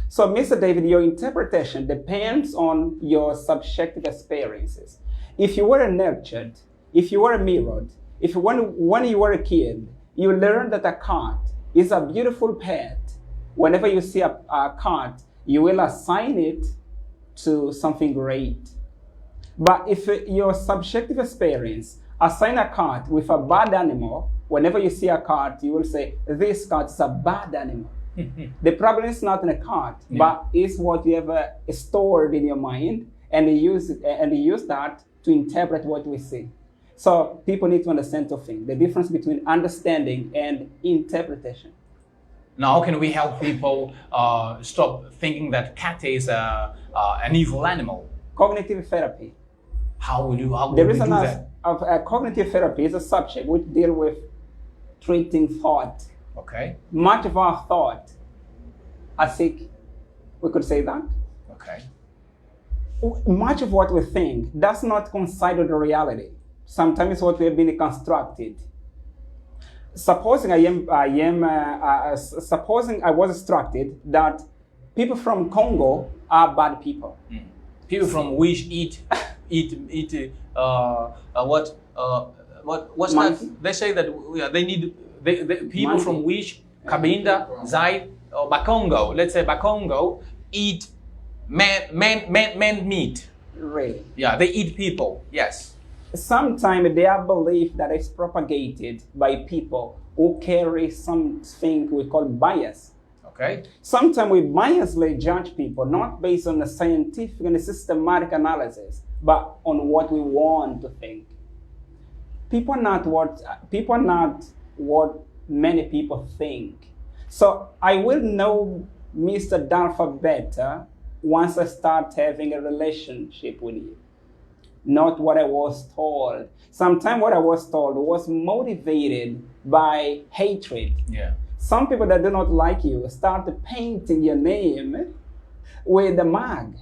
So, Mr. David, your interpretation depends on your subjective experiences. If you were nurtured, if you were mirrored, when you were a kid, you learned that a cat is a beautiful pet. Whenever you see a cat, you will assign it to something great. But if your subjective experience assign a cat with a bad animal, whenever you see a cat, you will say, this cat is a bad animal. The problem is not in a cat, but it's what you have stored in your mind, and you use that to interpret what we see. So people need to understand two things: the difference between understanding and interpretation. Now, how can we help people stop thinking that cat is an evil animal? Cognitive therapy. How will we do that? Cognitive therapy is a subject which deals with treating thought. Okay. Much of our thought are sick. We could say that. Okay. Much of what we think does not coincide the reality. Sometimes what we have been constructed. Supposing supposing I was instructed that people from Congo are bad people. Mm. People from which eat what's that? They say that they need the people from which Cabinda, Zaire, or Bakongo, let's say Bakongo, eat man meat. Really? Yeah, they eat people. Yes. Sometimes they are belief that is propagated by people who carry something we call bias. Okay. Sometimes we biasly judge people, not based on a scientific and systematic analysis, but on what we want to think. People are not what many people think. So I will know Mr. Dalfa better once I start having a relationship with you. Not what I was told. Sometimes what I was told was motivated by hatred. Yeah. Some people that do not like you start painting your name with the mag.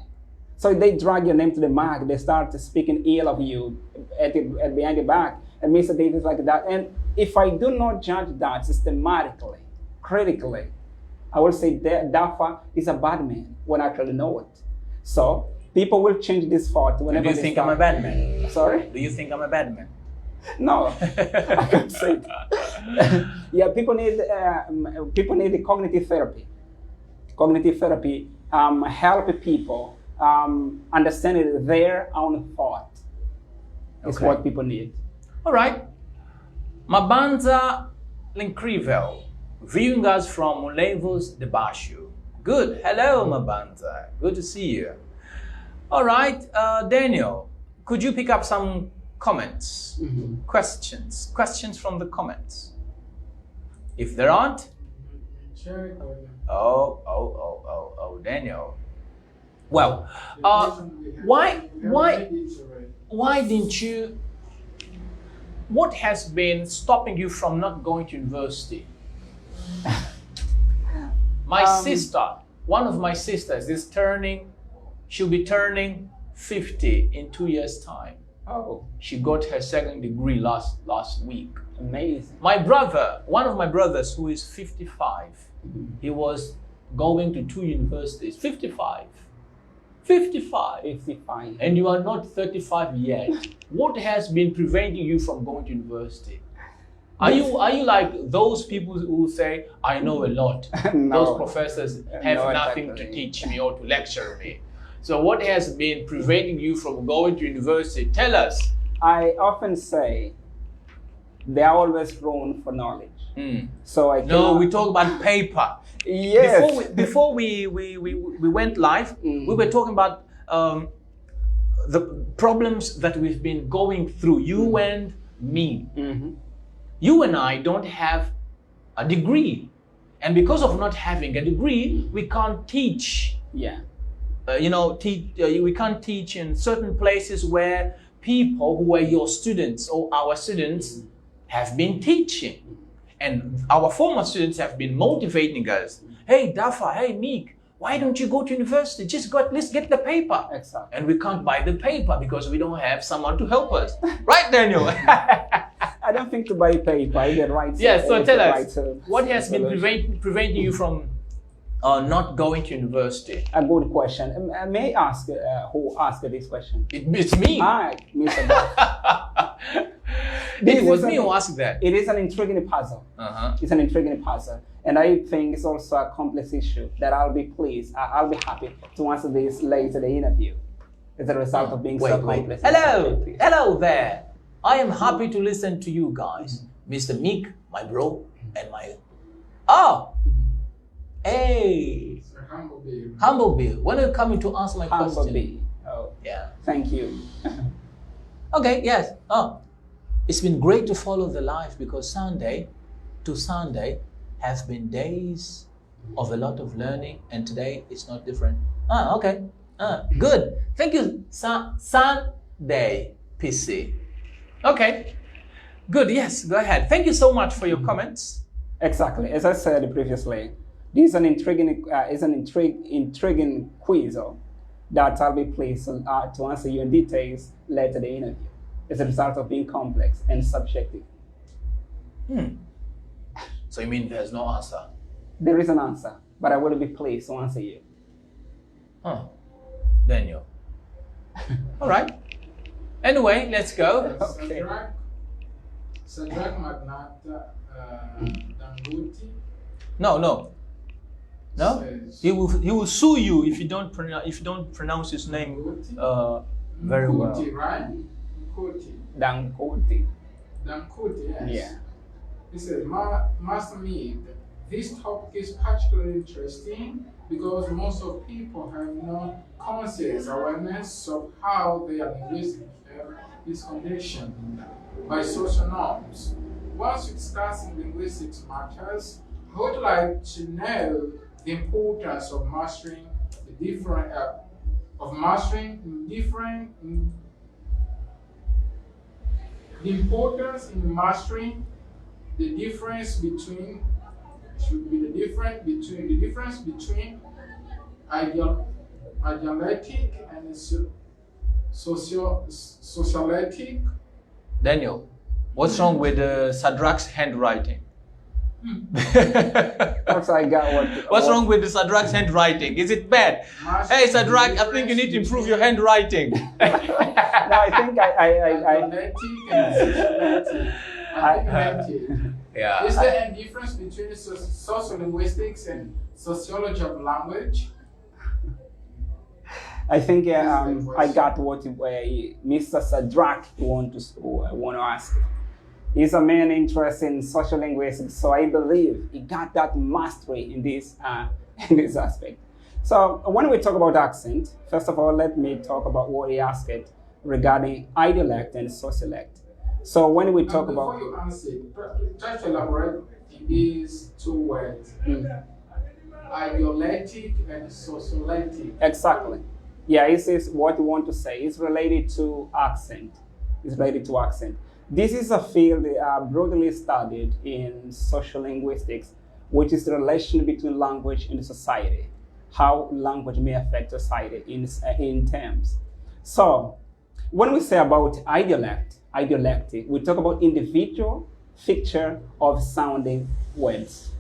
So they drag your name to the mag. They start speaking ill of you behind your back. And Mr. Davis like that. And if I do not judge that systematically, critically, I will say that Dafa is a bad man when I actually know it. So people will change this thought whenever Do you think I'm a bad man? Sorry? Do you think I'm a bad man? No, I can't say that. Yeah, people need the cognitive therapy. Cognitive therapy help people understand their own thought. Is Okay. what people need. All right. Mabanza Linkrivel, viewing us from Mulevos de Bashu. Good. Hello, Mabanza. Good to see you. All right, Daniel, could you pick up some comments, questions from the comments? If there aren't, oh, Daniel. Well, why didn't you? What has been stopping you from not going to university? My sister, one of my sisters, she'll be turning 50 in 2 years' time. Oh, She got her second degree last week. amazing. My brother, one of my brothers who is 55, he was going to 2 universities. 55. 55. 55. And you are not 35 yet. What has been preventing you from going to university? Are you like those people who say, I know a lot? No. Those professors have No, nothing to exactly. teach me or to lecture me. So what has been preventing you from going to university? Tell us. I often say there are always room for knowledge. So I No, cannot- we talk about paper. Yes. Before we went live, we were talking about the problems that we've been going through. You and me. You and I don't have a degree, and because of not having a degree, we can't teach. Yeah. We can't teach in certain places where people who were your students or our students have been teaching. And our former students have been motivating us. Hey, Dafa, hey, Meek, why don't you go to university? Let's get the paper. Exactly. And we can't buy the paper because we don't have someone to help us. Right, Daniel? I don't think to buy paper. I get right. Yes, so tell us, right, what has been solution. preventing you from not going to university? A good question. May I ask who asked this question? It's me. Hi, Mr. Buff. It was me who asked that. It is an intriguing puzzle. Uh-huh. It's an intriguing puzzle. And I think it's also a complex issue that I'll be happy to answer this later in the interview. As a result of being so complex. Hello there. I am happy to listen to you guys. Mr. Meek, my bro, and my... Oh! Hey! Humble Bill. When are you coming to answer my Humble question? bee. Oh, Yeah. thank you. Okay, yes. Oh. It's been great to follow the life because Sunday to Sunday have been days of a lot of learning, and today it's not different. Okay. Good. Thank you, Sunday PC. Okay. Good. Yes, go ahead. Thank you so much for your comments. Exactly. As I said previously, this is an intriguing quiz that I'll be pleased to answer you in details later in the interview. As a result of being complex and subjective. So you mean there's no answer? There is an answer, but I will be pleased to answer you. Daniel. All right. Anyway, let's go. Okay. Sadrak Magnata Danguti. No. says He will sue you if you don't pronounce his name very well. Nkuti, right? Nkuti. Dangote. Dankuti, yes. Yeah. He says, Master Meek, this topic is particularly interesting because most of people have no conscious awareness of how their linguistic is conditioned by social norms. Once you discuss linguistics matters, I would like to know the importance of mastering the different the importance in mastering the difference between idealectic and socialectic. Daniel, what's wrong with Sadrak's handwriting? Perhaps I got What's wrong with Sadrak's handwriting? Is it bad? Hey, Sadrak, I think you need to improve your handwriting. No, I think Yeah. Is there a difference between sociolinguistics and sociology of language? I think I got what Mr. Sadrak want to ask. He's a man interested in social linguistics, so I believe he got that mastery in this aspect. So when we talk about accent, first of all, let me talk about what he asked regarding idiolect and sociolect. So when we talk before about... you answer, try to elaborate these two words. Idiolectic and sociolectic. Exactly. Yeah, this is what we want to say. It's related to accent. It's related to accent. This is a field broadly studied in social linguistics, which is the relation between language and society, how language may affect society in terms. So when we say about idiolectic, we talk about individual feature of sounding words.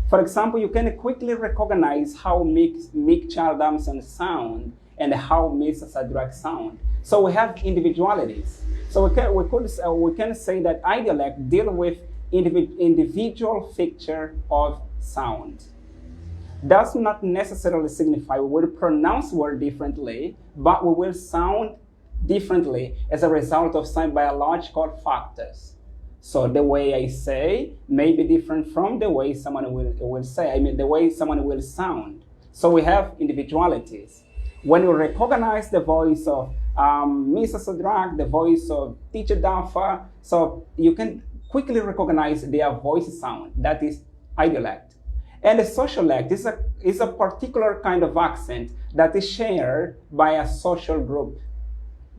For example, you can quickly recognize how Meek Child sound and how Mr. Sadrak sound. So we have individualities. So we can say that idiolect deal with individual feature of sound. Does not necessarily signify we will pronounce word differently, but we will sound differently as a result of some biological factors. So the way I say may be different from the way someone will say. I mean, the way someone will sound. So we have individualities. When you recognize the voice of Mr. Sadrak, the voice of Teacher Dafa, so you can quickly recognize their voice sound. That is idiolect. And the sociolect is a particular kind of accent that is shared by a social group.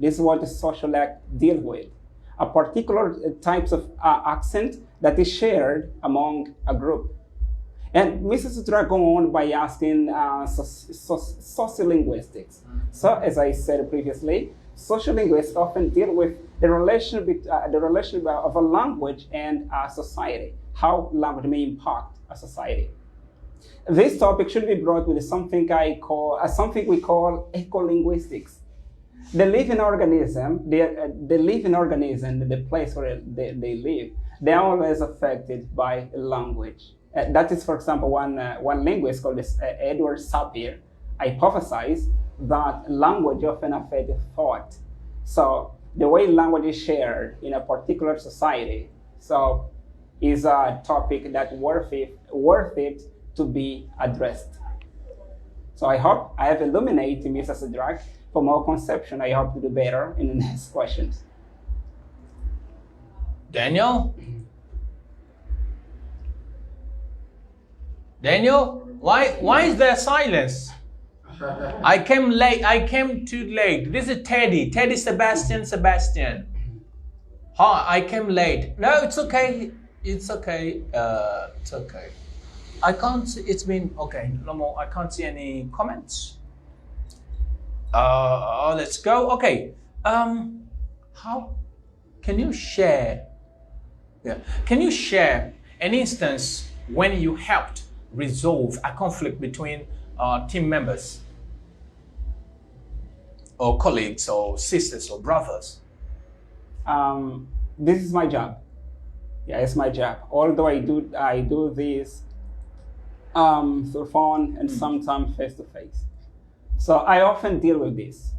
This is what the sociolect deals with. A particular types of accent that is shared among a group. And Mrs. Sadrak go on by asking sociolinguistics. So as I said previously, sociolinguists often deal with the relation of a language and a society, how language may impact a society. This topic should be brought with something we call ecolinguistics. The living organism, the place where they live, they are always affected by language. That is, for example, one linguist called Edward Sapir hypothesized that language often affects thought. So the way language is shared in a particular society, so is a topic that worth it to be addressed. So I hope I have illuminated Mr. Sadrak for more conception. I hope to do better in the next questions. Daniel? Daniel, why is there silence? I came late. I came too late. This is Teddy. Teddy Sebastian. I came late. No, it's okay. It's okay. It's okay. I can't see. It's been okay. No more. I can't see any comments. Let's go. Okay. How can you share? Yeah. Can you share an instance when you helped resolve a conflict between team members or colleagues or sisters or brothers? This is my job. Yeah, it's my job. Although I do this through phone and sometimes face to face. So I often deal with this.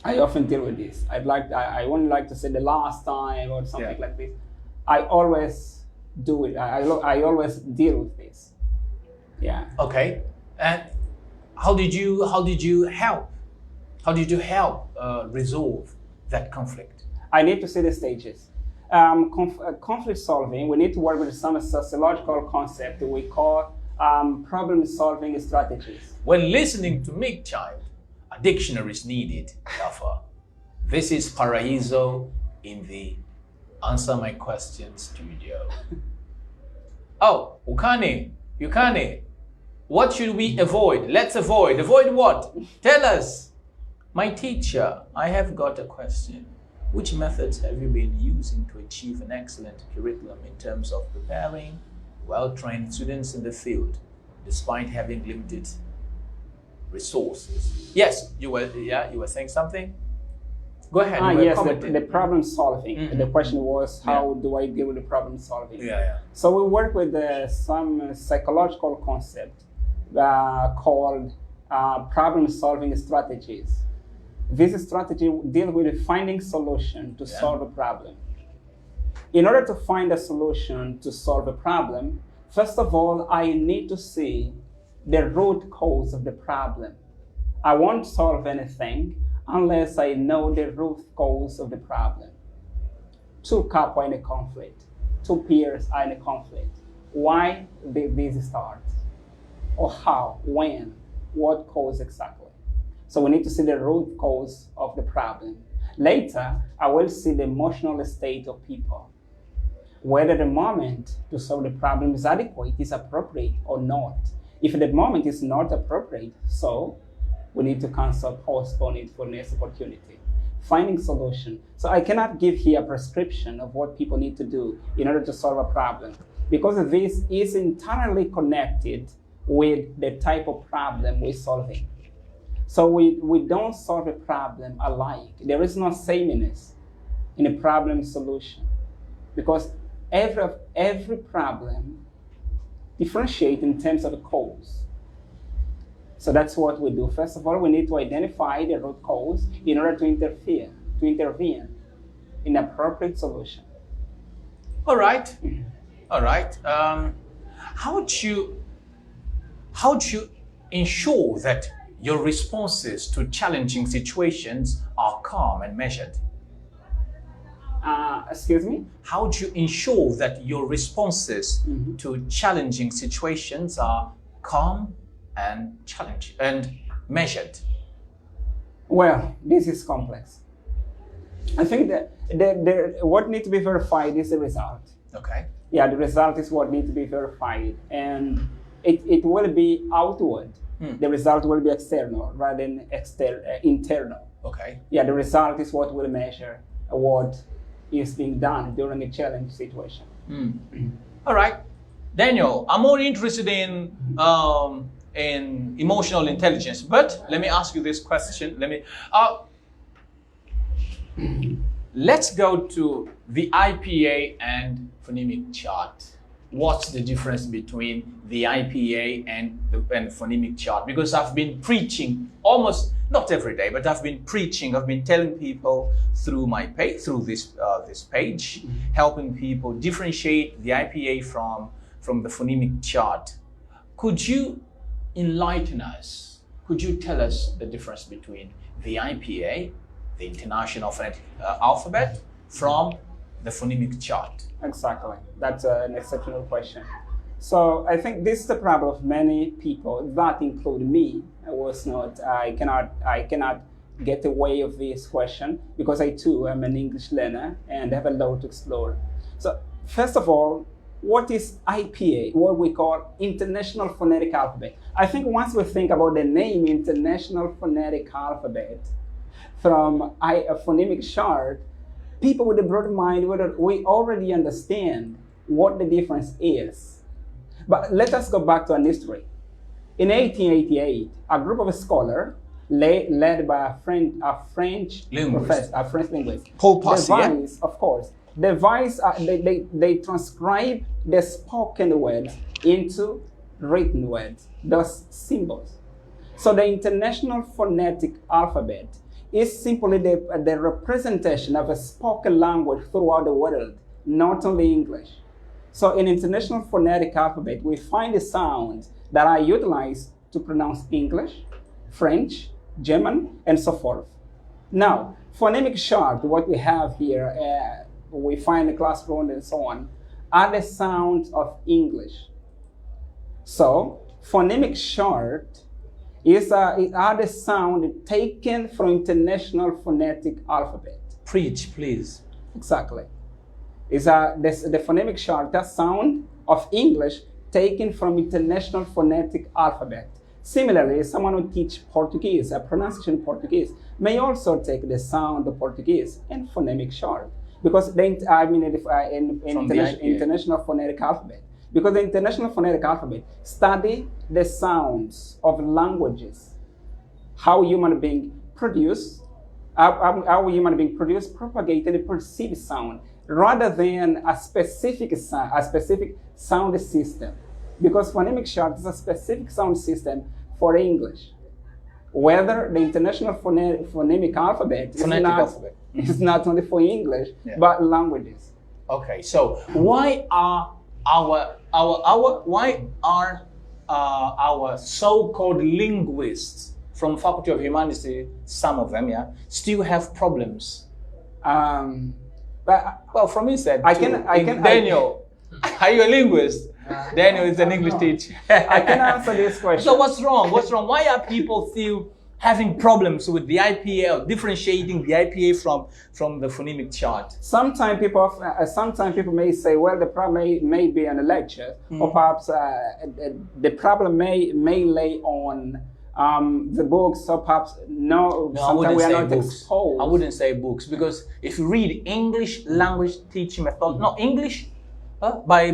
I wouldn't like to say the last time or something like this. I always do it. I always deal with this. Yeah. Okay. And how did you help? How did you help resolve that conflict? I need to see the stages. Conflict solving, we need to work with some sociological concept we call problem solving strategies. When listening to Meek Child, a dictionary is needed. Therefore, this is Paraiso in the Answer My Question studio. Oh, Ukane, what should we avoid? Let's avoid. Avoid what? Tell us. My teacher, I have got a question. Which methods have you been using to achieve an excellent curriculum in terms of preparing well-trained students in the field, despite having limited resources. Yes, you were saying something? Go ahead. You were Yes, commenting. the problem solving. The question was, how do I deal with the problem solving? Yeah. So we work with some psychological concept called problem solving strategies. This strategy deals with finding solution to solve a problem. In order to find a solution to solve a problem, first of all, I need to see the root cause of the problem. I won't solve anything unless I know the root cause of the problem. Two couples are in a conflict. Two peers are in a conflict. Why did this start? Or how? When? What cause exactly? So we need to see the root cause of the problem. Later, I will see the emotional state of people. Whether the moment to solve the problem is adequate, is appropriate or not. If the moment is not appropriate, so we need to cancel, postpone it for next opportunity. Finding solution. So I cannot give here a prescription of what people need to do in order to solve a problem, because this is entirely connected with the type of problem we're solving. So we don't solve a problem alike. There is no sameness in a problem solution, because every problem differentiates in terms of the cause. So that's what we do. First of all, we need to identify the root cause in order to intervene in appropriate solution. All right. How would you ensure that your responses to challenging situations are calm and measured? Excuse me? How would you ensure that your responses to challenging situations are calm and measured? Well, this is complex. I think that what needs to be verified is the result. Okay. Yeah, the result is what needs to be verified, and it will be outward. The result will be external rather than internal. Okay. Yeah, the result is what will measure what is being done during a challenge situation. All right, Daniel, I'm more interested in emotional intelligence, but let me ask you this question. Let's go to the IPA and phonemic chart. What's the difference between the IPA and phonemic chart? Because I've been preaching almost, not every day, but I've been telling people through my page, through this page, helping people differentiate the IPA from the phonemic chart. Could you enlighten us? Could you tell us the difference between the IPA, the International Phonetic Alphabet, from the phonemic chart? Exactly. That's an exceptional question. So I think this is the problem of many people, that include me. I cannot get away of this question, because I too am an English learner and have a lot to explore. So first of all, what is IPA, what we call International Phonetic Alphabet? I think once we think about the name International Phonetic Alphabet from a phonemic chart, people with a broad mind, we already understand what the difference is. But let us go back to an history. In 1888, a group of scholars, led by a French linguist, Paul Passy, they transcribe the spoken words into written words, thus symbols. So the International Phonetic Alphabet is simply the representation of a spoken language throughout the world, not only English. So in International Phonetic Alphabet, we find the sounds that are utilized to pronounce English, French, German, and so forth. Now, phonemic chart, what we have here, we find the classroom and so on, are the sounds of English. So, phonemic chart are the sound taken from International Phonetic Alphabet. Preach, please. Exactly. The phonemic chart, that sound of English taken from International Phonetic Alphabet. Similarly, someone who teach Portuguese, a pronunciation Portuguese, may also take the sound of Portuguese and phonemic chart, because International Phonetic Alphabet, because the International Phonetic Alphabet study the sounds of languages, how human being produce, how human being produce, propagate, and perceive sound, rather than a specific sound system. Because phonemic chart is a specific sound system for English. Whether the International Phonemic Alphabet is not only for English, but languages. Okay, so why are our so-called linguists from Faculty of Humanities, some of them, still have problems? But Well, from his side, Daniel, are you a linguist? Daniel is an English teacher. I can answer this question. So what's wrong? What's wrong? Why are people still having problems with the IPA, differentiating the IPA from the phonemic chart? Sometimes people may say, well, the problem may be in a lecture, or perhaps the problem may lay on the books, or perhaps sometimes we are not exposed. I wouldn't say books, because if you read English language teaching method, English by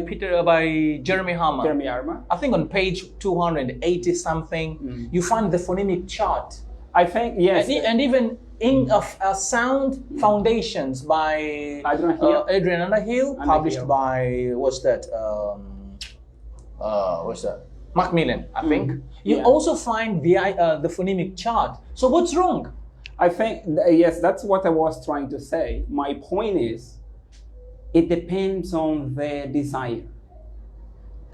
Jeremy Harmer. I think on page 280 something, you find the phonemic chart. I think, yes. And even in Sound Foundations by Adrian Underhill, published by, Macmillan, I think. You also find the phonemic chart. So what's wrong? I think, yes, that's what I was trying to say. My point is, it depends on the desire.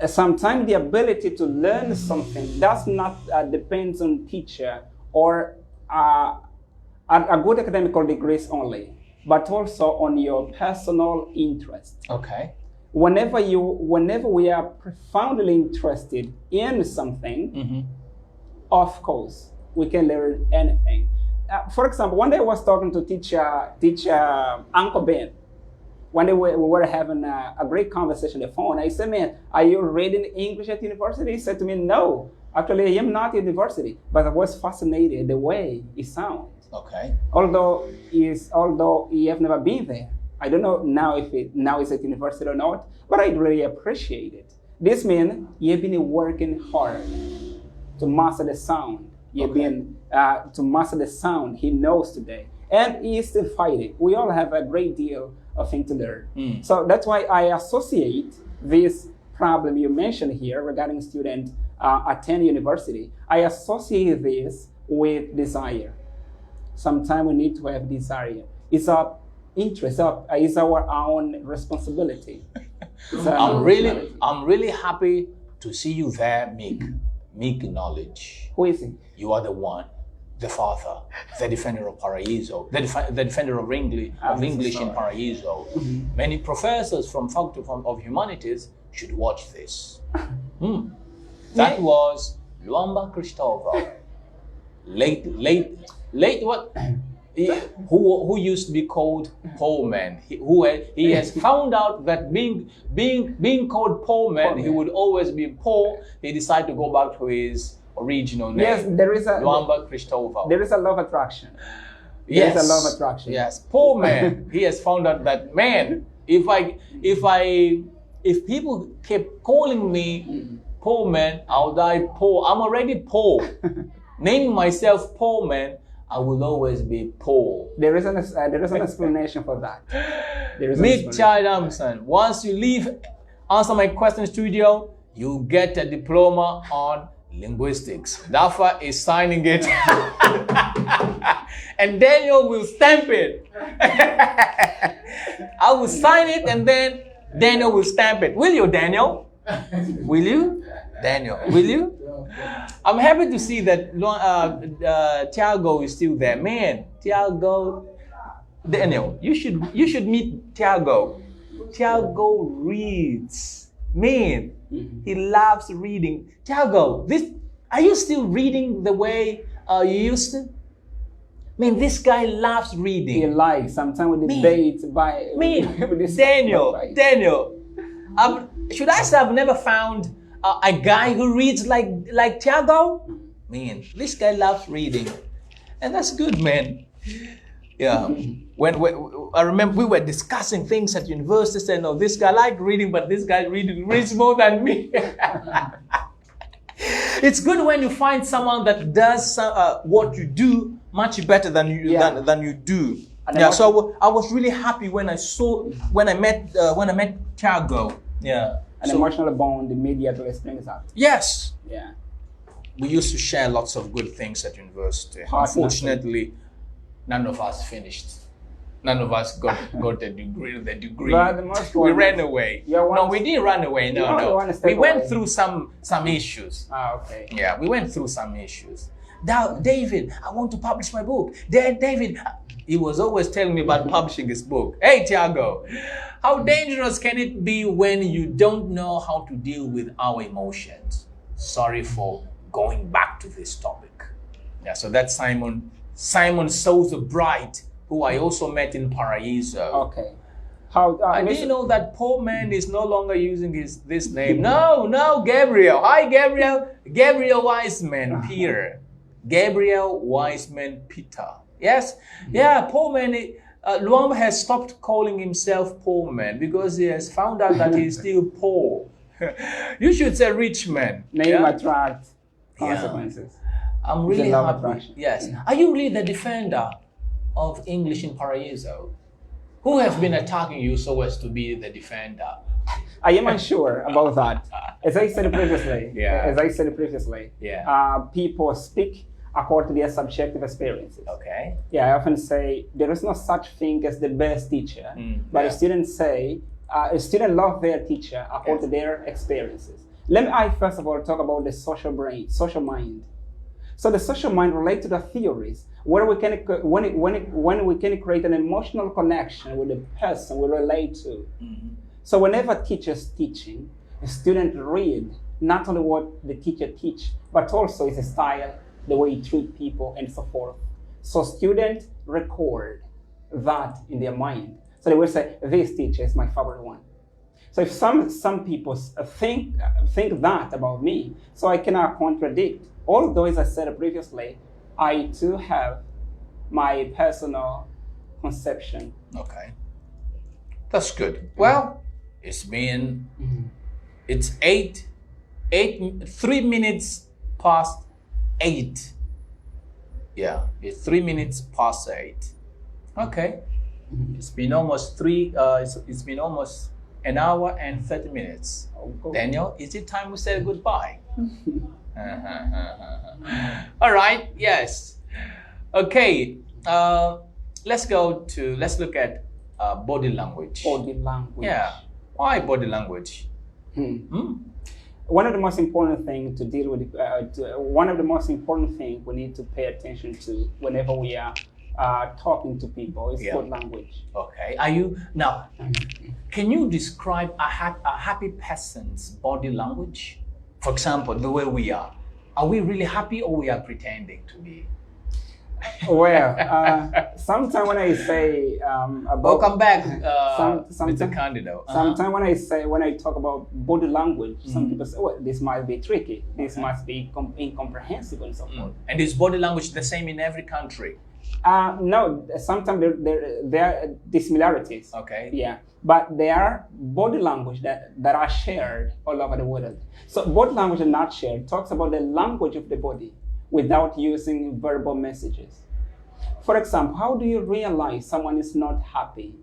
Sometimes the ability to learn something does not depends on teacher or a good academic degrees only, but also on your personal interest. Okay. Whenever we are profoundly interested in something, of course, we can learn anything. For example, one day I was talking to teacher Uncle Ben. One day we were having a great conversation on the phone. I said, man, are you reading English at university? He said to me, no, actually I am not at university, but I was fascinated the way it sounds. Okay. Although you have never been there. I don't know now if it's at university or not, but I really appreciate it. This means you've been working hard to master the sound. You've been to master the sound he knows today. And he is still fighting. We all have a great deal of things to learn. So that's why I associate this problem you mentioned here regarding students attend university. I associate this with desire. Sometimes we need to have desire. It's our interest, it's our own responsibility. I'm really happy to see you there, Meek. Meek Knowledge. Who is he? You are the one, the father, the defender of Paraíso, the defender of English in Paraíso. Many professors from Faculty of Humanities should watch this. That was Luamba Cristóvão, late what? Who used to be called poor man. He has found out that being called poor man, he would always be poor. He decided to go back to his original name. Yes, there is a Luamba Cristóvão. There is a love attraction. Yes, there is a love attraction. Yes, poor man. He has found out that, man, if people keep calling me poor man, I'll die poor. I'm already poor. Naming myself poor man, I will always be poor. There is an explanation for that. Meek Child, once you leave Answer My Question studio, you get a diploma on linguistics. Dafa is signing it. And Daniel will stamp it. I will sign it and then Daniel will stamp it. Will you, Daniel? Will you? Daniel, will you? I'm happy to see that Tiago is still there. Man, Tiago, Daniel, you should meet Tiago. Tiago reads. Man, he loves reading. Tiago, are you still reading the way you used to? Man, this guy loves reading. He likes. Sometimes we debate by Daniel. Should I say I've never found a guy who reads like Tiago? Man, this guy loves reading. And that's good, man. Yeah. When I remember we were discussing things at university, saying, "No, this guy like reading, but this guy reads more than me." It's good when you find someone that does what you do much better than you do. And Yeah. So I was really happy when I met Thiago. Yeah. An emotional bond immediately springs up. Yes. Yeah. We used to share lots of good things at university. Partnership. Unfortunately, none of us finished. None of us got the degree. But the most We ran away. No, we didn't run away. You want No. to step We went away. through some issues. Okay. Yeah, we went through some issues. Now, David, I want to publish my book. David, he was always telling me about publishing his book. Hey, Thiago, how dangerous can it be when you don't know how to deal with our emotions? Sorry for going back to this topic. Yeah, so that's Simon Souza Bright, who I also met in Paraiso. Okay. How? I didn't know that Paul Man is no longer using this name. No, Gabriel. Hi, Gabriel. Gabriel Wiseman Peter. Gabriel Wiseman Peter. Yes? Yeah, Paul Man. Luamba has stopped calling himself Paul Man because he has found out that he's still poor. You should say rich man. Name attract consequences. I'm really love happy. attraction. Yes. Are you really the defender of English in Paraiso? Who has been attacking you so as to be the defender? I am unsure about that. As I said previously, people speak according to their subjective experiences. Okay. Yeah, I often say there is no such thing as the best teacher, but students love their teacher according to their experiences. I first of all talk about the social mind. So the social mind relates to the theories where we can when we can create an emotional connection with the person we relate to. So whenever teachers teaching, a student read not only what the teacher teach, but also his style, the way he treat people, and so forth. So students record that in their mind. So they will say, "This teacher is my favorite one." So if some people think that about me, so I cannot contradict. Although, as I said previously, I too have my personal conception. Okay. That's good. Well, it's been, it's 3 minutes past 8. Yeah, it's 3 minutes past 8. Okay. It's been almost it's been almost an hour and 30 minutes. Daniel, is it time we say goodbye? All right, yes. Okay, let's look at body language. Body language. Yeah, why body language? One of the most important things to deal with, one of the most important things we need to pay attention to whenever we are talking to people is body language. Okay, can you describe a happy person's body language? For example, the way we are. Are we really happy or we are pretending to be? Well, sometimes when I say about welcome back, Mr. Candido. Sometimes when I talk about body language, some people say, "Well, this might be tricky. This must be incomprehensible and so forth." And is body language the same in every country? No, sometimes there are dissimilarities. Okay. Yeah, but there are body language that are shared all over the world. So body language is not shared. Talks about the language of the body without using verbal messages. For example, how do you realize someone is not happy?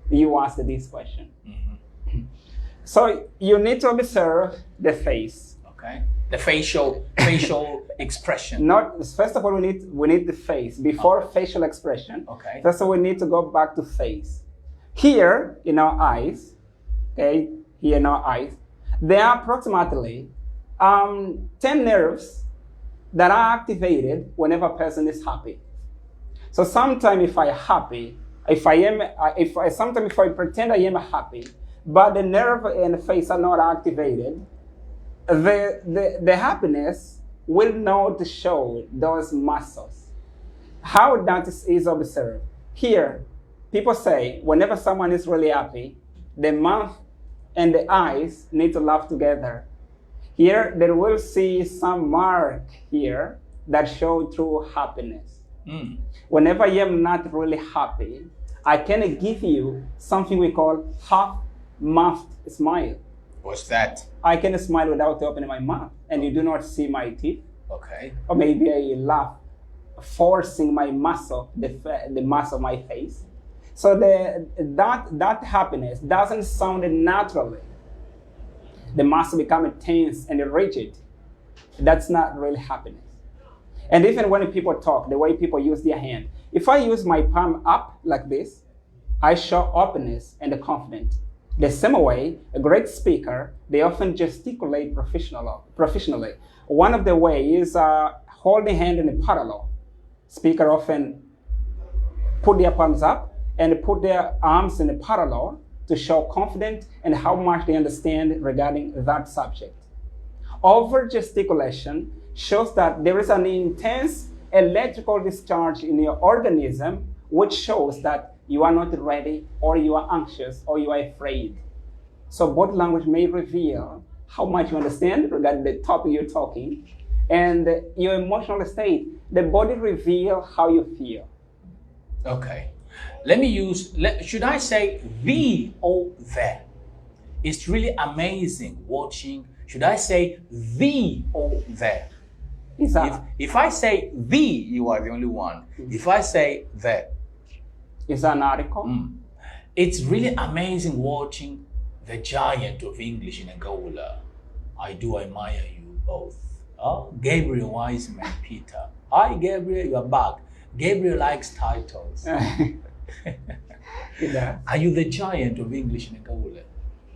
You ask this question. So you need to observe the face. Okay. The facial expression. First of all, we need the face before facial expression. Okay. First of all, we need to go back to face. Here in our eyes, okay, there are approximately 10 nerves that are activated whenever a person is happy. So sometimes if I pretend I am happy, but the nerve and the face are not activated, the happiness will not show those muscles. How that is observed. Here, people say whenever someone is really happy, the mouth and the eyes need to laugh together. Here, they will see some mark here that show true happiness. Whenever I am not really happy, I can give you something we call half-mouthed smile. What's that? I can smile without opening my mouth, and you do not see my teeth. Okay. Or maybe I laugh, forcing my muscle, the muscle of my face. So that happiness doesn't sound naturally. The muscle becomes tense and rigid. That's not really happiness. And even when people talk, the way people use their hand, if I use my palm up like this, I show openness and confidence. The same way, a great speaker, they often gesticulate professionally. One of the ways is holding hand in a parallel. Speaker often put their palms up and put their arms in a parallel to show confidence and how much they understand regarding that subject. Over gesticulation shows that there is an intense electrical discharge in your organism, which shows that you are not ready, or you are anxious, or you are afraid. So body language may reveal how much you understand regarding the topic you're talking, and your emotional state. The body reveals how you feel. Okay. Let me use, should I say the or the? It's really amazing watching. Should I say the or the? If I say the, you are the only one. If I say the, is an article. It's really amazing watching the giant of English in Angola. I do admire you both. Gabriel Wiseman, Peter. Hi, Gabriel, you are back. Gabriel likes titles. Yeah. Are you the giant of English in Angola?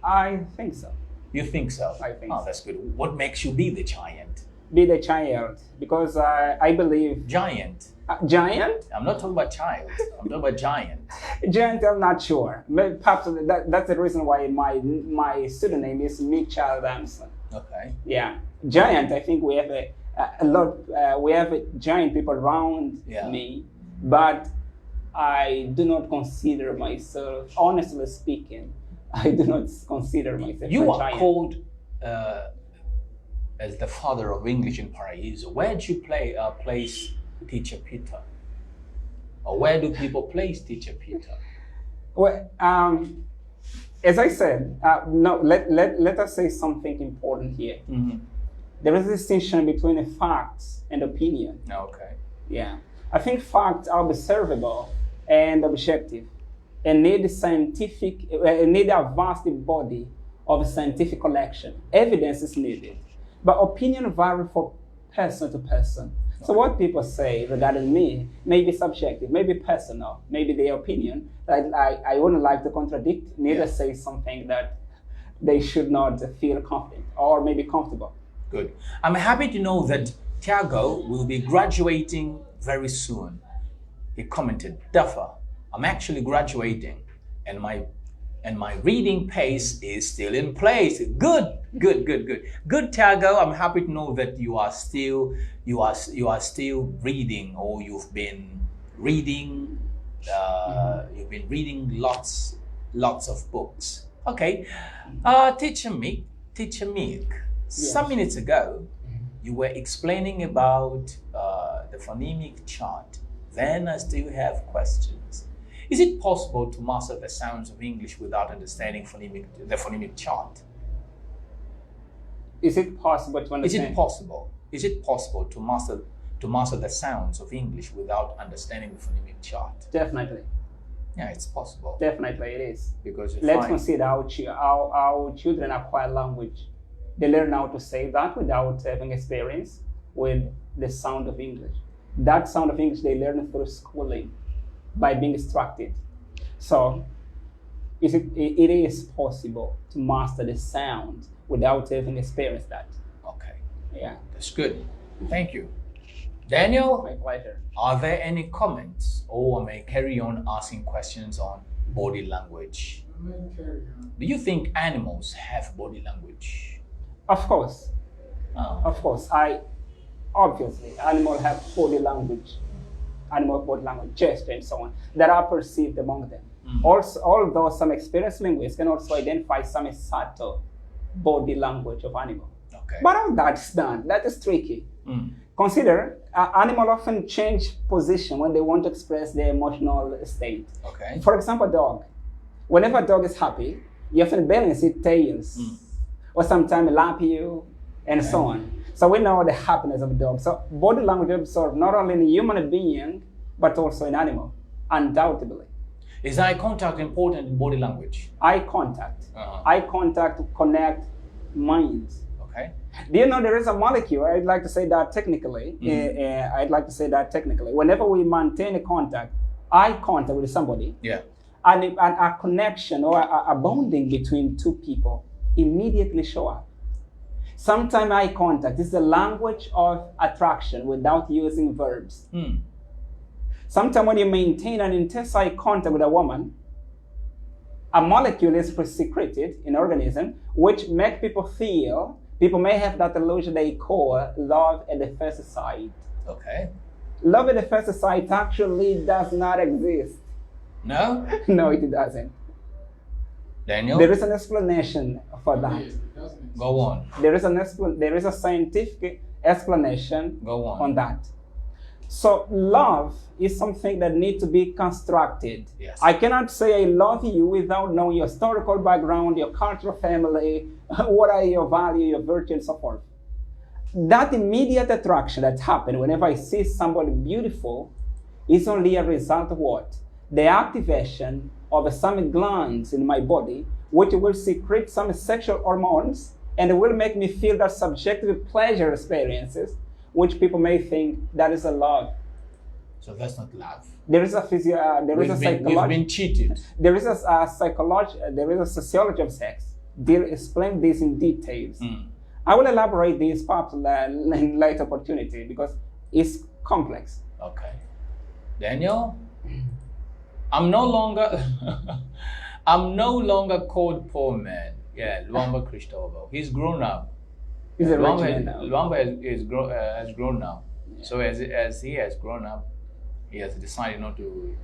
I think so. You think so? I think so. That's good. What makes you be the giant? Be the child, because I believe... Giant? Giant? I'm not talking about child. I'm talking about giant. Giant, I'm not sure. Maybe perhaps that's the reason why my student name is Meek Child. Okay. Yeah. Giant, I think we have a lot, we have giant people around me, but I do not consider myself, honestly speaking, I do not consider myself You a are giant. called as the father of English in Paraiso. Where did you place Teacher Peter? Or where do people place Teacher Peter? Well, as I said, no. Let us say something important here. There is a distinction between facts and opinion. Okay. Yeah, I think facts are observable and objective, and need a vast body of scientific collection. Evidence is needed, but opinion varies from person to person. So what people say regarding me may be subjective, may be personal, maybe their opinion. I wouldn't like to contradict, neither say something that they should not feel confident or maybe comfortable. Good. I'm happy to know that Tiago will be graduating very soon. He commented, Duffer, I'm actually graduating and my reading pace is still in place. Good, Tiago. I'm happy to know that you are still reading, or you've been reading. You've been reading lots of books. Okay, Teacher Meek. Yes. Some minutes ago, you were explaining about the phonemic chart. Then I still have questions. Is it possible to master the sounds of English without understanding the phonemic chart? Is it possible to understand? Is it possible to master the sounds of English without understanding the phonemic chart? Definitely. Yeah, it's possible. Definitely, it is. Because let's consider how children acquire language. They learn how to say that without having experience with the sound of English. That sound of English they learn through schooling, by being instructed. So it is possible to master the sound without having experienced that. Okay. Yeah. That's good. Thank you. Daniel? My pleasure. Are there any comments, or may I carry on asking questions on body language? Do you think animals have body language? Of course. Oh. Of course. Obviously, animals have body language. Animal body language, gesture, and so on, that are perceived among them. Also, although some experienced linguists can also identify some subtle body language of animals. Okay. But all that's done, that is tricky. Consider, animals often change position when they want to express their emotional state. Okay. For example, a dog. Whenever a dog is happy, you often balance its tails, or sometimes lap you, and so on. So we know the happiness of a dog. So body language observed not only in a human being, but also in animal, undoubtedly. Is eye contact important in body language? Eye contact. Eye contact connect minds. Okay. Do you know there is a molecule? I'd like to say that technically. Whenever we maintain a contact, eye contact with somebody, Yeah. and a connection or a bonding between two people immediately show up. Sometimes eye contact is the language of attraction without using verbs. Sometimes when you maintain an intense eye contact with a woman, a molecule is secreted in organism which make people may have that illusion they call love at the first sight. Okay. Love at the first sight actually does not exist. No? No, it doesn't. Daniel? There is an explanation for that. Go on. There is a scientific explanation Go on. that. So love is something that needs to be constructed. Yes. I cannot say I love you without knowing your historical background, your cultural family, what are your values, your virtue, and so forth. That immediate attraction that happens whenever I see somebody beautiful is only a result of what? The activation of some glands in my body, which will secrete some sexual hormones and will make me feel that subjective pleasure experiences, which people may think that is a love. So that's not love. There is a We've been cheated. There is a sociology of sex. They'll explain this in details. I will elaborate this perhaps in later opportunity because it's complex. Okay. Daniel, I'm no longer called poor man. Yeah, Luamba Cristobal. He's grown up. He's a rich man now. Luamba has grown up. So as he has grown up, he has decided not to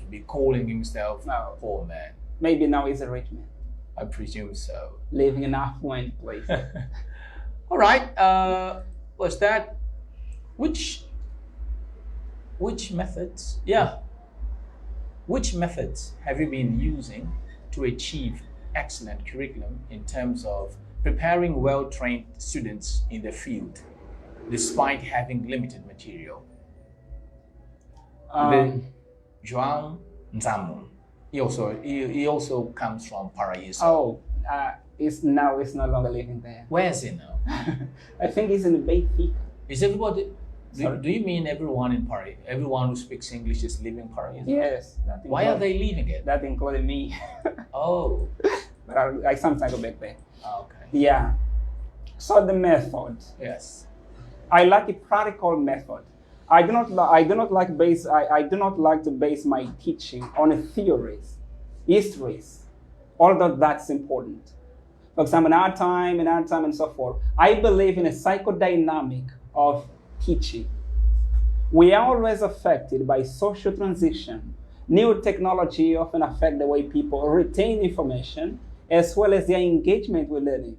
be calling himself poor man. Maybe now he's a rich man. I presume so. Living in an affluent place. All right. Was that which methods? Yeah. Which methods have you been using to achieve excellent curriculum in terms of preparing well-trained students in the field, despite having limited material? João Nzamu. He also comes from Paraíso. He's no longer living there. Where is he now? I think he's in Benfica. Is everybody? Do you mean everyone in Paris? Everyone who speaks English is leaving Paris? Yes. Why are they leaving it? That included me. Oh. But I sometimes go back there. Okay. Yeah. So the method. Yes. I like a practical method. I do not like to base my teaching on theories, histories, although that's important. For example, in our time, and so forth. I believe in a psychodynamic of teaching. We are always affected by social transition. New technology often affect the way people retain information as well as their engagement with learning.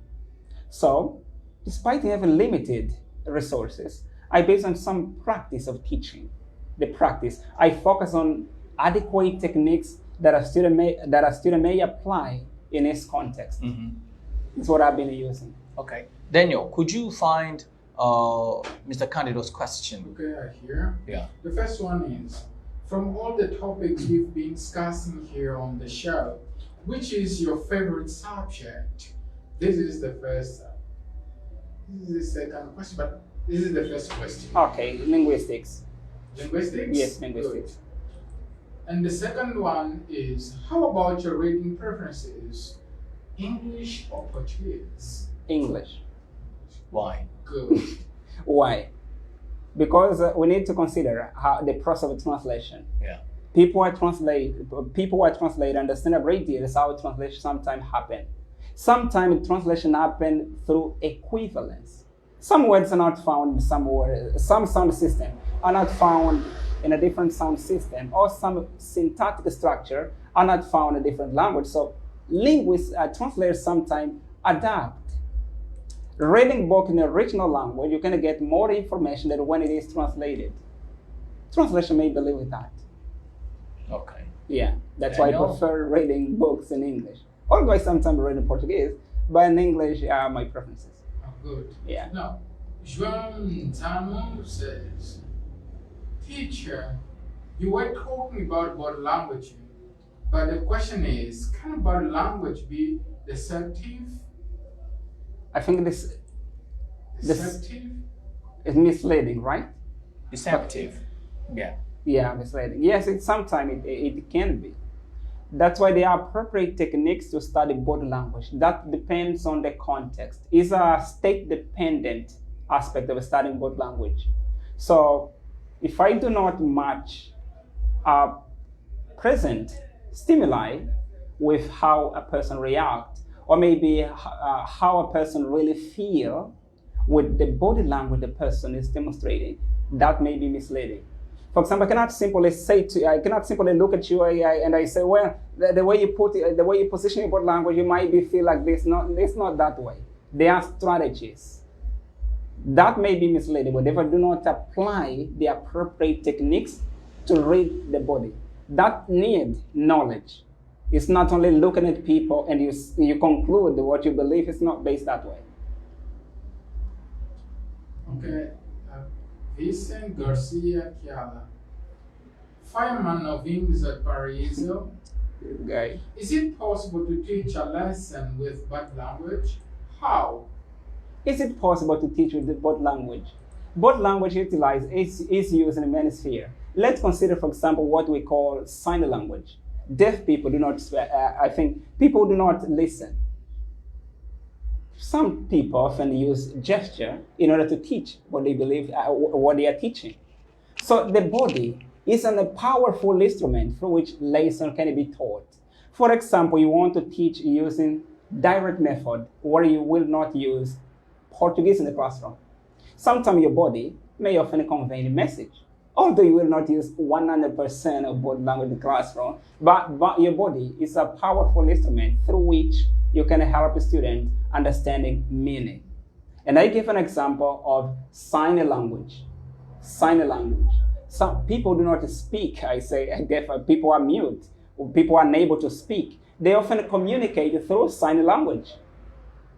So, despite having limited resources, I base on some practice of teaching. The practice, I focus on adequate techniques that a student may apply in its context. It's what I've been using. Okay. Daniel, could you find Mr. Candido's question? Okay, I hear. Yeah. The first one is, from all the topics we've been discussing here on the show, which is your favorite subject? This is the first. This is the second question, but this is the first question. Okay, linguistics. Linguistics? Yes, linguistics. Good. And the second one is, how about your reading preferences? English or Portuguese? English. Why? Good. Why? Because we need to consider how the process of translation. Yeah. People who translate understand a great deal. That's how translation sometimes happen. Sometimes translation happen through equivalence. Some words are not found in some sound system are not found in a different sound system, or some syntactic structure are not found in a different language. So linguists, translators sometimes adapt Reading book in the original language, you're going to get more information than when it is translated. Translation may believe with that. Okay. Yeah, that's I why I know. prefer reading books in English. Although I sometimes read in Portuguese, but in English are my preferences. Oh, good. Yeah. Now, João Tamo says, teacher, you were talking about body language, but the question is, can body language be deceptive? I think this Deceptive? is misleading, right? Deceptive. Yeah. Yeah, misleading. Yes, sometimes it can be. That's why there are appropriate techniques to study body language. That depends on the context. It's a state-dependent aspect of studying body language. So if I do not match present stimuli with how a person reacts, or maybe how a person really feel with the body language the person is demonstrating, that may be misleading. For example, I cannot simply look at you and I say, well, the way you position your body language, you might feel like this. No, it's not that way. There are strategies. That may be misleading, but if I do not apply the appropriate techniques to read the body, that need knowledge. It's not only looking at people and you conclude what you believe. It's not based that way. Okay. Vicente Garcia Chiala, fireman of Wings at Paraíso. Guy. Is it possible to teach a lesson with body language? How? Is it possible to teach with the body language? Body language is used in many spheres. Let's consider, for example, what we call sign language. Deaf people do not, I think, people do not listen. Some people often use gesture in order to teach what they believe, what they are teaching. So the body is a powerful instrument through which lesson can be taught. For example, you want to teach using direct method where you will not use Portuguese in the classroom. Sometimes your body may often convey the message. Although you will not use 100% of body language in the classroom, but your body is a powerful instrument through which you can help a student understanding meaning. And I give an example of sign language. Sign language. Some people do not speak. I say people are mute. People are unable to speak. They often communicate through sign language.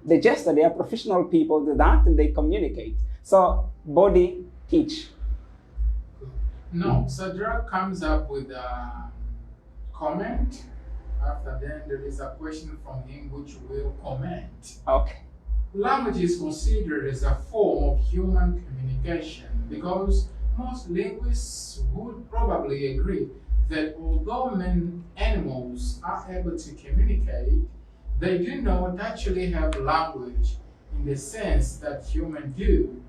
They are professional people do that and they communicate. So body teach. No, Sadra comes up with a comment. After then, there is a question from him which will comment. Okay. Language is considered as a form of human communication because most linguists would probably agree that although many animals are able to communicate, they do not actually have language in the sense that humans do,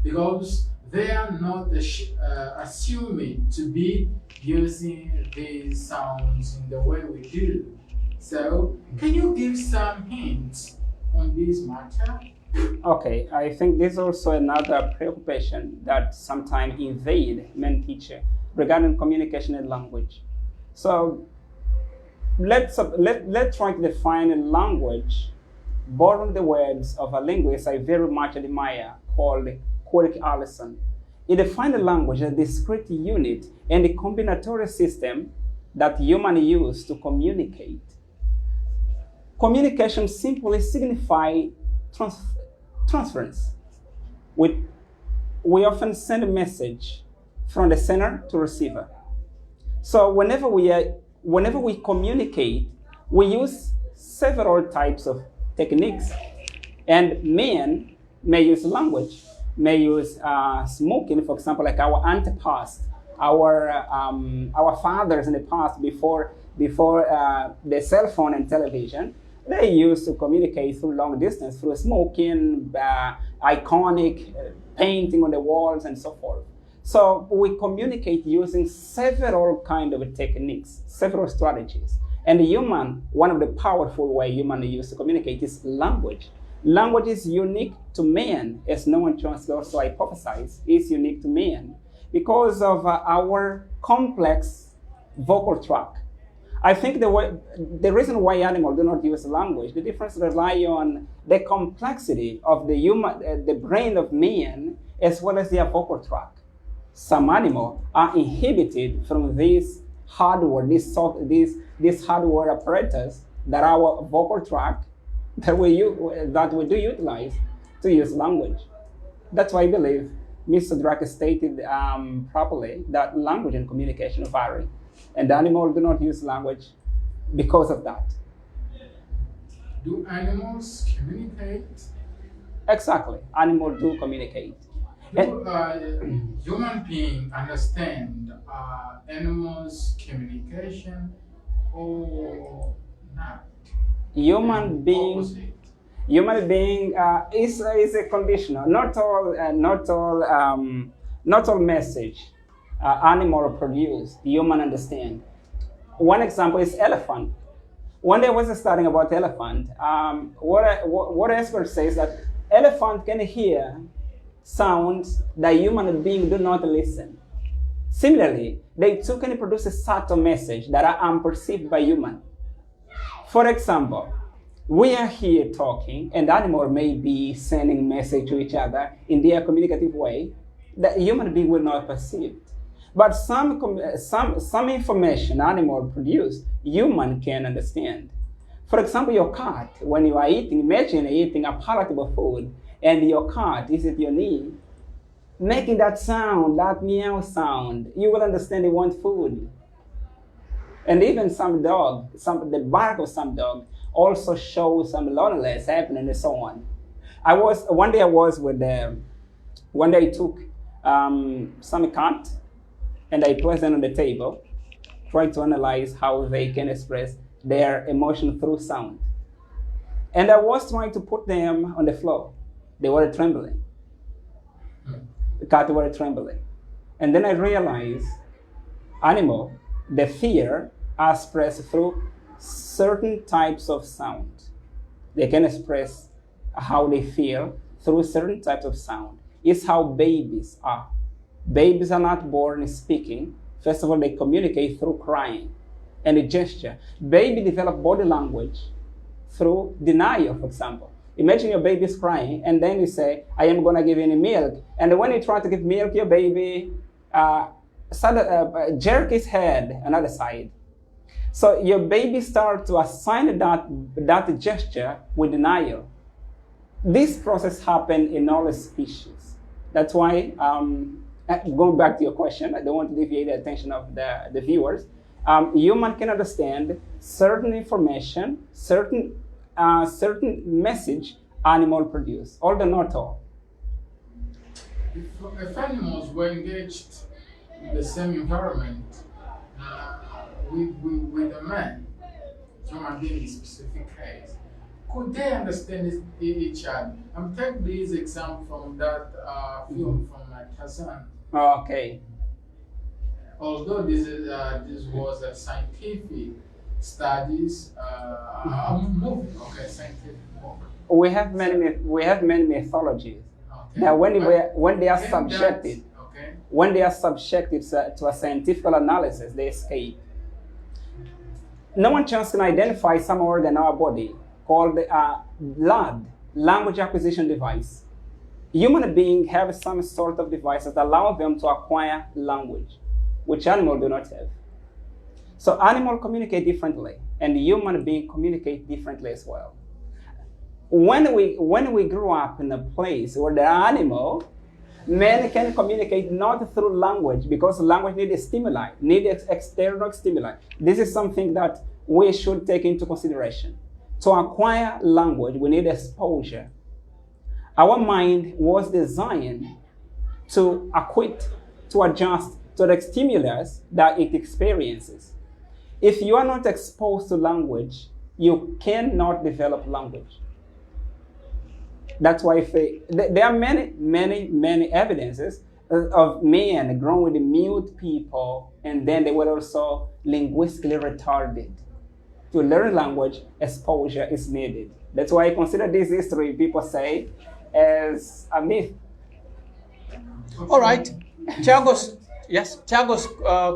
because they are not assuming to be using these sounds in the way we do. So, can you give some hints on this matter? Okay, I think this is also another preoccupation that sometimes invade many teachers regarding communication and language. So let's try to define a language borrowing the words of a linguist I very much admire called Quirk Allison. He defined the language as a discrete unit and a combinatory system that humans use to communicate. Communication simply signifies transference. We often send a message from the sender to receiver. So whenever we communicate, we use several types of techniques. And men may use language, may use smoking, for example, like our antepast, our fathers in the past before the cell phone and television. They used to communicate through long distance, through smoking, iconic painting on the walls, and so forth. So we communicate using several kind of techniques, several strategies. And one of the powerful ways humans use to communicate is language. Language is unique to man, as Noam Chomsky also hypothesized, is unique to man because of our complex vocal tract. I think the reason why animals do not use language, the difference rely on the complexity of the brain of man as well as their vocal tract. Some animals are inhibited from this hardware, this hardware apparatus that our vocal tract that we do utilize to use language. That's why I believe Mr. Drake stated properly that language and communication vary, and animals do not use language because of that. Do animals communicate? Exactly, animals do communicate. Do human beings understand animals' communication or not? Human being Opposite. Human being is a conditional. Not all message animal produce human understand. One example is elephant. When I was studying about elephant, what expert says that elephant can hear sounds that human beings do not listen. Similarly, they too can produce a subtle message that are unperceived by human. For example, we are here talking, and animals may be sending message to each other in their communicative way that human being will not perceive. But some information animal produce, human can understand. For example, your cat, when you are eating, imagine eating a palatable food, and your cat is at your knee, making that sound, that meow sound, you will understand they want food. And even some dog, the bark of some dog also shows some loneliness happening and so on. One day I took some cat and I placed them on the table, trying to analyze how they can express their emotion through sound. And I was trying to put them on the floor. They were trembling. The cat were trembling. And then I realized the fear are expressed through certain types of sound. They can express how they feel through certain types of sound. It's how babies are. Babies are not born speaking. First of all, they communicate through crying and a gesture. Baby develop body language through denial, for example. Imagine your baby is crying, and then you say, I am going to give you milk. And when you try to give milk, your baby jerk his head another side. So your baby starts to assign that gesture with denial. This process happens in all species. That's why, going back to your question, I don't want to deviate the attention of the viewers. Human can understand certain information, certain message animal produce, although not all. If animals were engaged in the same environment with a man, human being in specific case, could they understand each other? I'm taking this example from that film from Tarzan. Okay. Although this was a scientific studies, movie, okay, scientific book. We have many mythologies. Okay. Now, when they are subjected, okay. when they are subjected to a scientific analysis, they escape. No one chance can identify some organ in our body called LAD, language acquisition device. Human beings have some sort of device that allow them to acquire language, which animals do not have. So animals communicate differently, and human beings communicate differently as well. When we grew up in a place where there are animals, men can communicate not through language, because language needs stimuli, needs external stimuli. This is something that we should take into consideration. To acquire language, we need exposure. Our mind was designed to adjust to the stimulus that it experiences. If you are not exposed to language, you cannot develop language. That's why there are many evidences of men growing with mute people, and then they were also linguistically retarded. To learn language, exposure is needed. That's why I consider this history, people say, as a myth. All right. Tiago's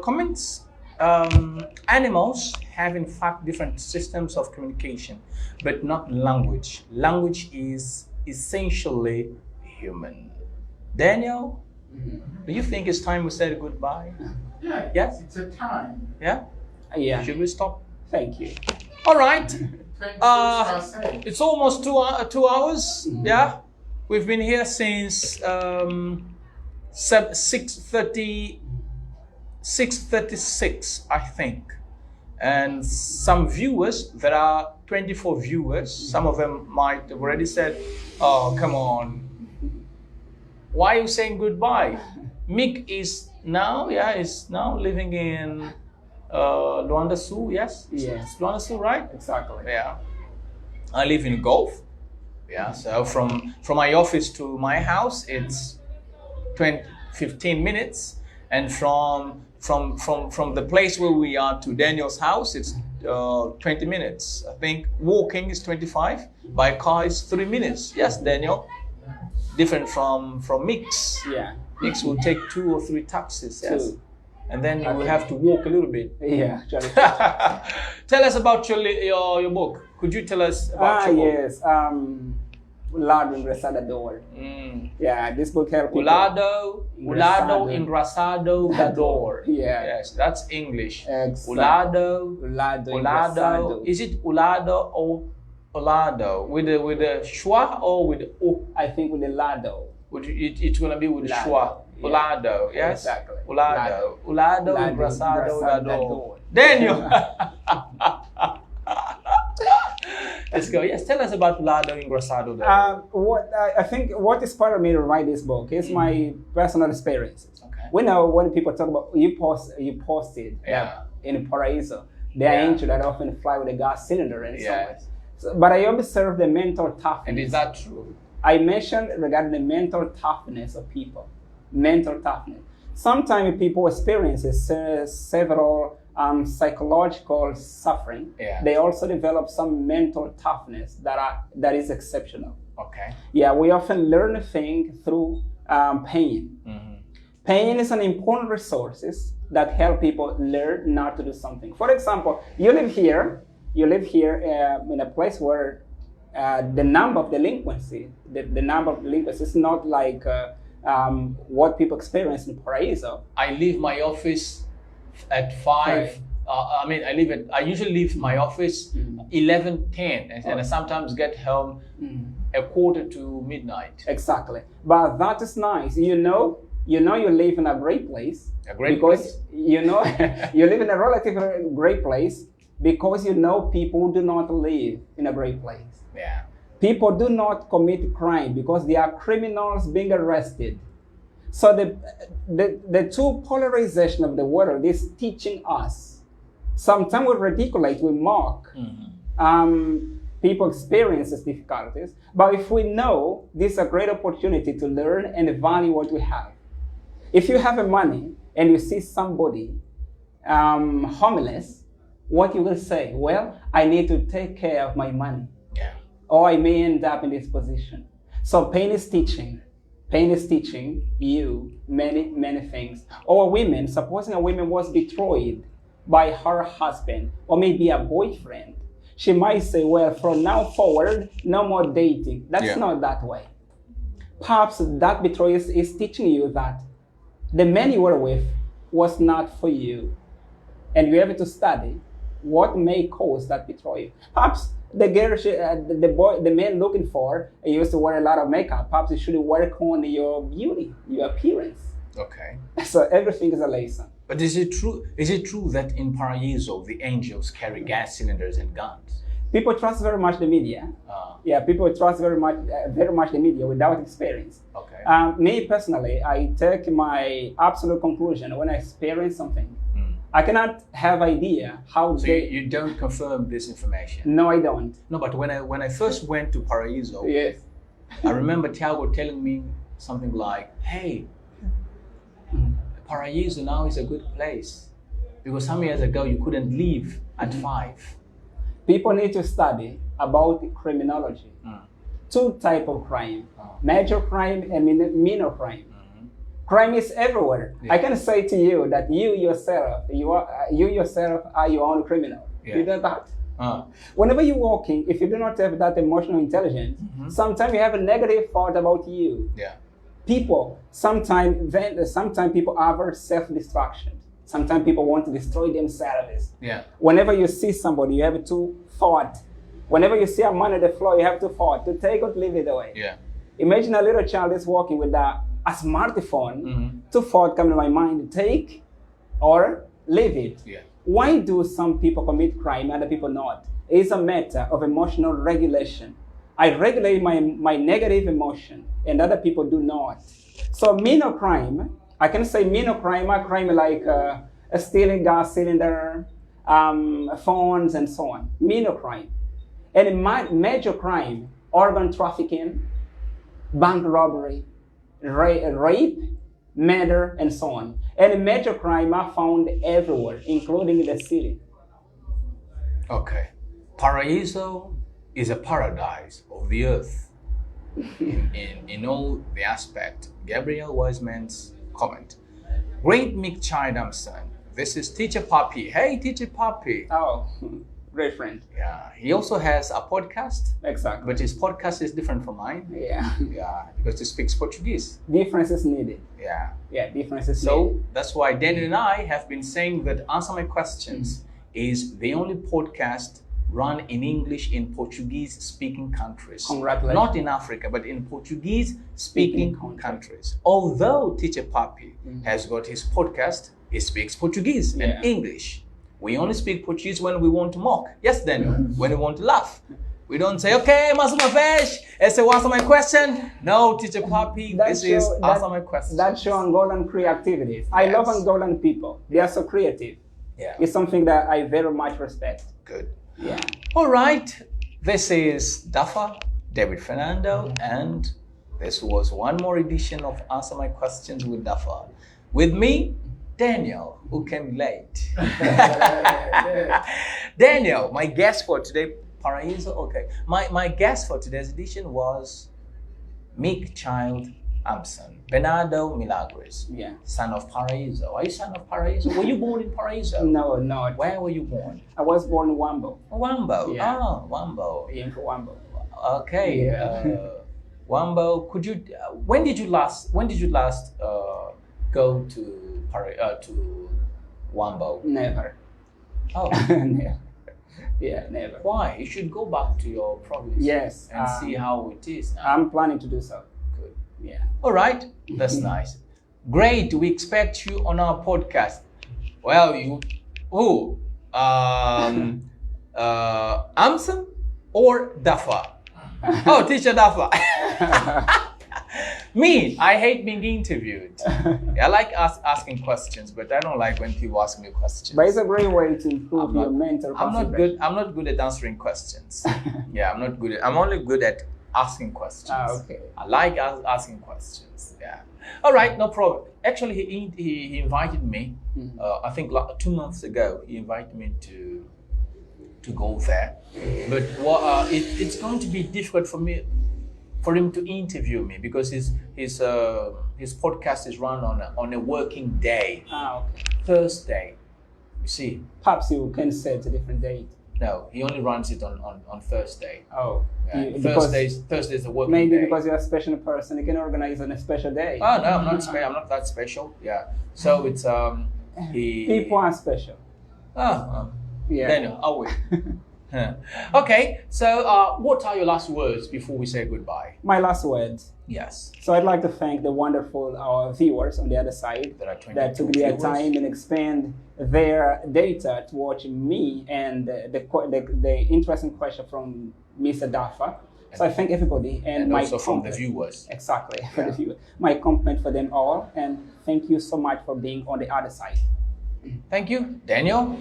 comments Animals have in fact different systems of communication, but not language. Language is essentially human. Daniel, do you think it's time we said goodbye? Yeah, Yes? it's a time. Yeah? Yeah. Should we stop? Thank you. All right. Thank you, Sase. It's almost 2 hours. Yeah. We've been here since 6:36, I think. And some viewers, there are 24 viewers. Some of them might have already said, "Oh, come on. Why are you saying goodbye?" Meek is now living in Luanda Sul, yes? Yes. Luanda Sul, right? Exactly. Yeah. I live in Gulf. Yeah, so from my office to my house, it's 15 minutes. And from the place where we are to Daniel's house, it's 20 minutes. I think walking is 25. By car is 3 minutes. Yes, Daniel. Different from Mix. Yeah. Mix will take 2 or 3 taxis. Yes. 2. And then you will have to walk a little bit. Yeah. Actually. Tell us about your book. Could you tell us about your book? Yes. Ulado Engraçador. Yeah, this book helps people. Ulado Engraçado Dador. Yeah. Yes, that's English. Exactly. Ulado Engraçado. Is it Ulado or Ulado with the schwa or with the o? I think with the lado. It's gonna be with the Ulado. schwa. Yeah. Ulado, yes. Exactly. Ulado Engraçado Dador. Dador. Daniel. Let's go. Yes, tell us about Ulado Engraçado Dador. I think what inspired me to write this book is my personal experiences. Okay. We know when people talk about you posted Yeah. that in Paraiso, there are Yeah. angels that often fly with a gas cylinder and so on. Yes. So, but I observe the mental toughness. And is that true? I mentioned regarding the mental toughness of people. Mental toughness. Sometimes people experience several psychological suffering. Yeah. They also develop some mental toughness that is exceptional. Okay. Yeah, we often learn a thing through pain. Mm-hmm. Pain is an important resource that help people learn not to do something. For example, you live here in a place where the number of delinquency is not like what people experience in Paraiso. I leave my office at 5. Right. I usually leave my office 11:10, and I sometimes get home a quarter to midnight. Exactly. But that is nice. You know you live in a great place. A great because place? you know you live in a relatively great place because you know people do not live in a great place. Yeah. People do not commit crime because they are criminals being arrested. So the two polarization of the world is teaching us. Sometimes we ridiculate, we mock. People experience difficulties, but if we know this is a great opportunity to learn and value what we have. If you have money and you see somebody homeless, what you will say? Well, I need to take care of my money. Yeah. Or I may end up in this position. So pain is teaching. Pain is teaching you many, many things. Or women, supposing a woman was betrayed by her husband or maybe a boyfriend, she might say, well, from now forward, no more dating. That's not that way. Perhaps that betrayal is teaching you that the man you were with was not for you. And you have to study what may cause that betrayal. Perhaps the girl, the man looking for, used to wear a lot of makeup. Perhaps you should work on your beauty, your appearance. Okay. So everything is a lesson. But is it true that in Paraiso the angels carry gas cylinders and guns? People trust very much the media. Yeah, people trust very much the media without experience. Okay. Me personally, I take my absolute conclusion when I experience something. I cannot have idea how So you don't confirm this information? No, I don't. No, but when I first went to Paraiso, Yes. I remember Tiago telling me something like, hey, Paraiso now is a good place. Because some years ago you couldn't leave at 5. People need to study about criminology. 2 types of crime, major crime and minor crime. Crime is everywhere. Yeah. I can say to you that you yourself are your own criminal. Yeah. You know that. Uh, Whenever you're walking, if you do not have that emotional intelligence, sometimes you have a negative thought about you. yeah. People, sometimes people have self-destruction. Sometimes people want to destroy themselves. Yeah. Whenever you see somebody, you have to thought. Whenever you see a man on the floor, you have to thought to take or to leave it away. Yeah. Imagine a little child is walking with a smartphone. Two thoughts come to my mind: take or leave it. Yeah. Why do some people commit crime, other people not? It's a matter of emotional regulation. I regulate my negative emotion, and other people do not. So minor crime, I can say minor crime, a crime like stealing gas cylinder, phones, and so on. Minor crime. And major crime, organ trafficking, bank robbery, rape, murder, and so on. And major crime are found everywhere, including the city. Okay. Paraíso is a paradise of the earth in all the aspect. Gabriel Wiseman's comment. Great Meek Child, this is Teacher Papi. Hey, Teacher Papi. Oh, great friend. Yeah. He also has a podcast, Exactly. but his podcast is different from mine. Yeah. Yeah, because he speaks Portuguese. Difference is needed. Yeah. Yeah, difference is So needed. that's why Daniel and I have been saying that Answer My Questions is the only podcast run in English in Portuguese speaking countries. Congratulations. Not in Africa, but in Portuguese speaking countries. Although Teacher Papi has got his podcast, he speaks Portuguese Yeah. and English. We only speak Portuguese when we want to mock. Yes, Daniel, when we want to laugh. We don't say, okay, mais uma vez, esse é o Answer My Question. No, Teacher Papi, this is Answer My Question. That show Angolan creativity. I Yes. love Angolan people. They are so creative. Yeah, It's something that I very much respect. good. Yeah. All right, this is Dafa, David Fernando, and this was one more edition of Answer My Questions with Dafa. With me, Daniel, who came late. Daniel, my guest for today, Paraíso, okay. My guest for today's edition was Meek Child Amson, Bernardo Milagres, Yeah. son of Paraíso. Are you son of Paraíso? Were you born in Paraíso? No, no. Where were you born? I was born in Wambo. Wambo. Yeah. Ah, Wambo. In Wambo. Okay. Yeah. Wambo. Could you? When did you last? Go to Wambo? Never. Oh, Never. Yeah, never. why? You should go back to your province. Yes. And see how it is now. I'm planning to do so. Good. Yeah. All right. That's nice. Great. We expect you on our podcast. Well, you who? Amson or Dafa? Oh, Teacher Dafa. Me, I hate being interviewed. I like asking questions, but I don't like when people ask me questions. But it's a great way to improve I'm your not- mental I'm not concentration. good. I'm not good at answering questions. Yeah, I'm not good at. I'm only good at asking questions. Okay. I like asking questions. Yeah. All right, no problem. Actually, he invited me. I think 2 months ago, he invited me to go there. But it's going to be difficult for him to interview me because his podcast is run on a working day, Okay. Thursday. You see, Perhaps you can set a different date. no, he only runs it on Thursday. Oh. Yeah, Because Thursday's a working maybe day. because you're a special person, you can organize on a special day. Oh no, I'm not that special. Yeah. So it's People are special. Yeah. Daniel, are we? Huh. Okay. So what are your last words before we say goodbye? My last words. Yes. So I'd like to thank the wonderful viewers on the other side There are 22 that took their viewers. time and expand their data to watch me and the interesting question from Mr. Dafa. So I thank everybody and my also from the compliment- viewers. Exactly, for the viewers. My compliment for them all, and thank you so much for being on the other side. Thank you, Daniel.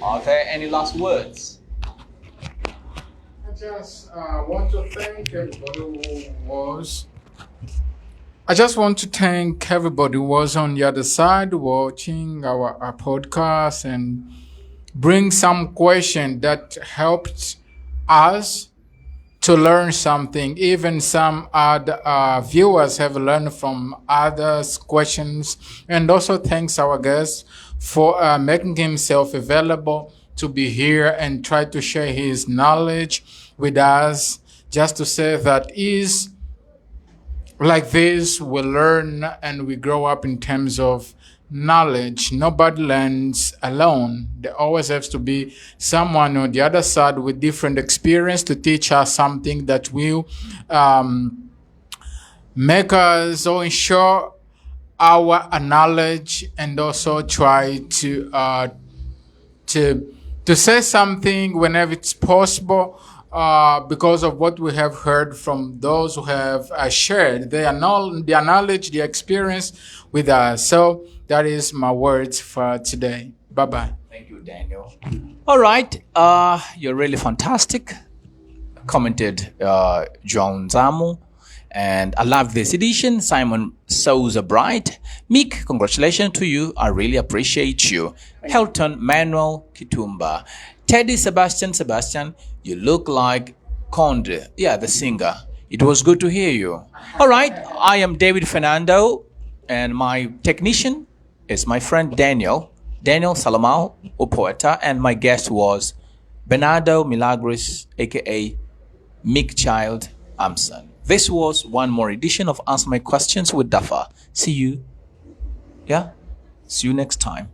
Are there any last words? I just want to thank everybody who was. I just want to thank everybody who was on the other side watching our podcast and bring some question that helped us to learn something. Even some other viewers have learned from others' questions. And also thanks our guest for making himself available to be here and try to share his knowledge with us. Just to say that is like this, we learn and we grow up in terms of knowledge. Nobody learns alone. There always has to be someone on the other side with different experience to teach us something that will make us or ensure our knowledge, and also try to say something whenever it's possible, because of what we have heard from those who have shared their knowledge, their experience with us. So that is my words for today. Bye-bye. Thank you, Daniel. All right. You're really fantastic, commented John Zamu. And I love this edition. Simon Souza Bright. Meek, congratulations to you. I really appreciate you. Helton Manuel Kitumba. Teddy Sebastian, you look like Conde. Yeah, the singer. It was good to hear you. All right. I am David Fernando, and my technician is my friend Daniel Salamao Opoeta, and my guest was Bernardo Milagres, aka Meek Child Amson. This was one more edition of Answer My Questions with Dafa. See you. Yeah? See you next time.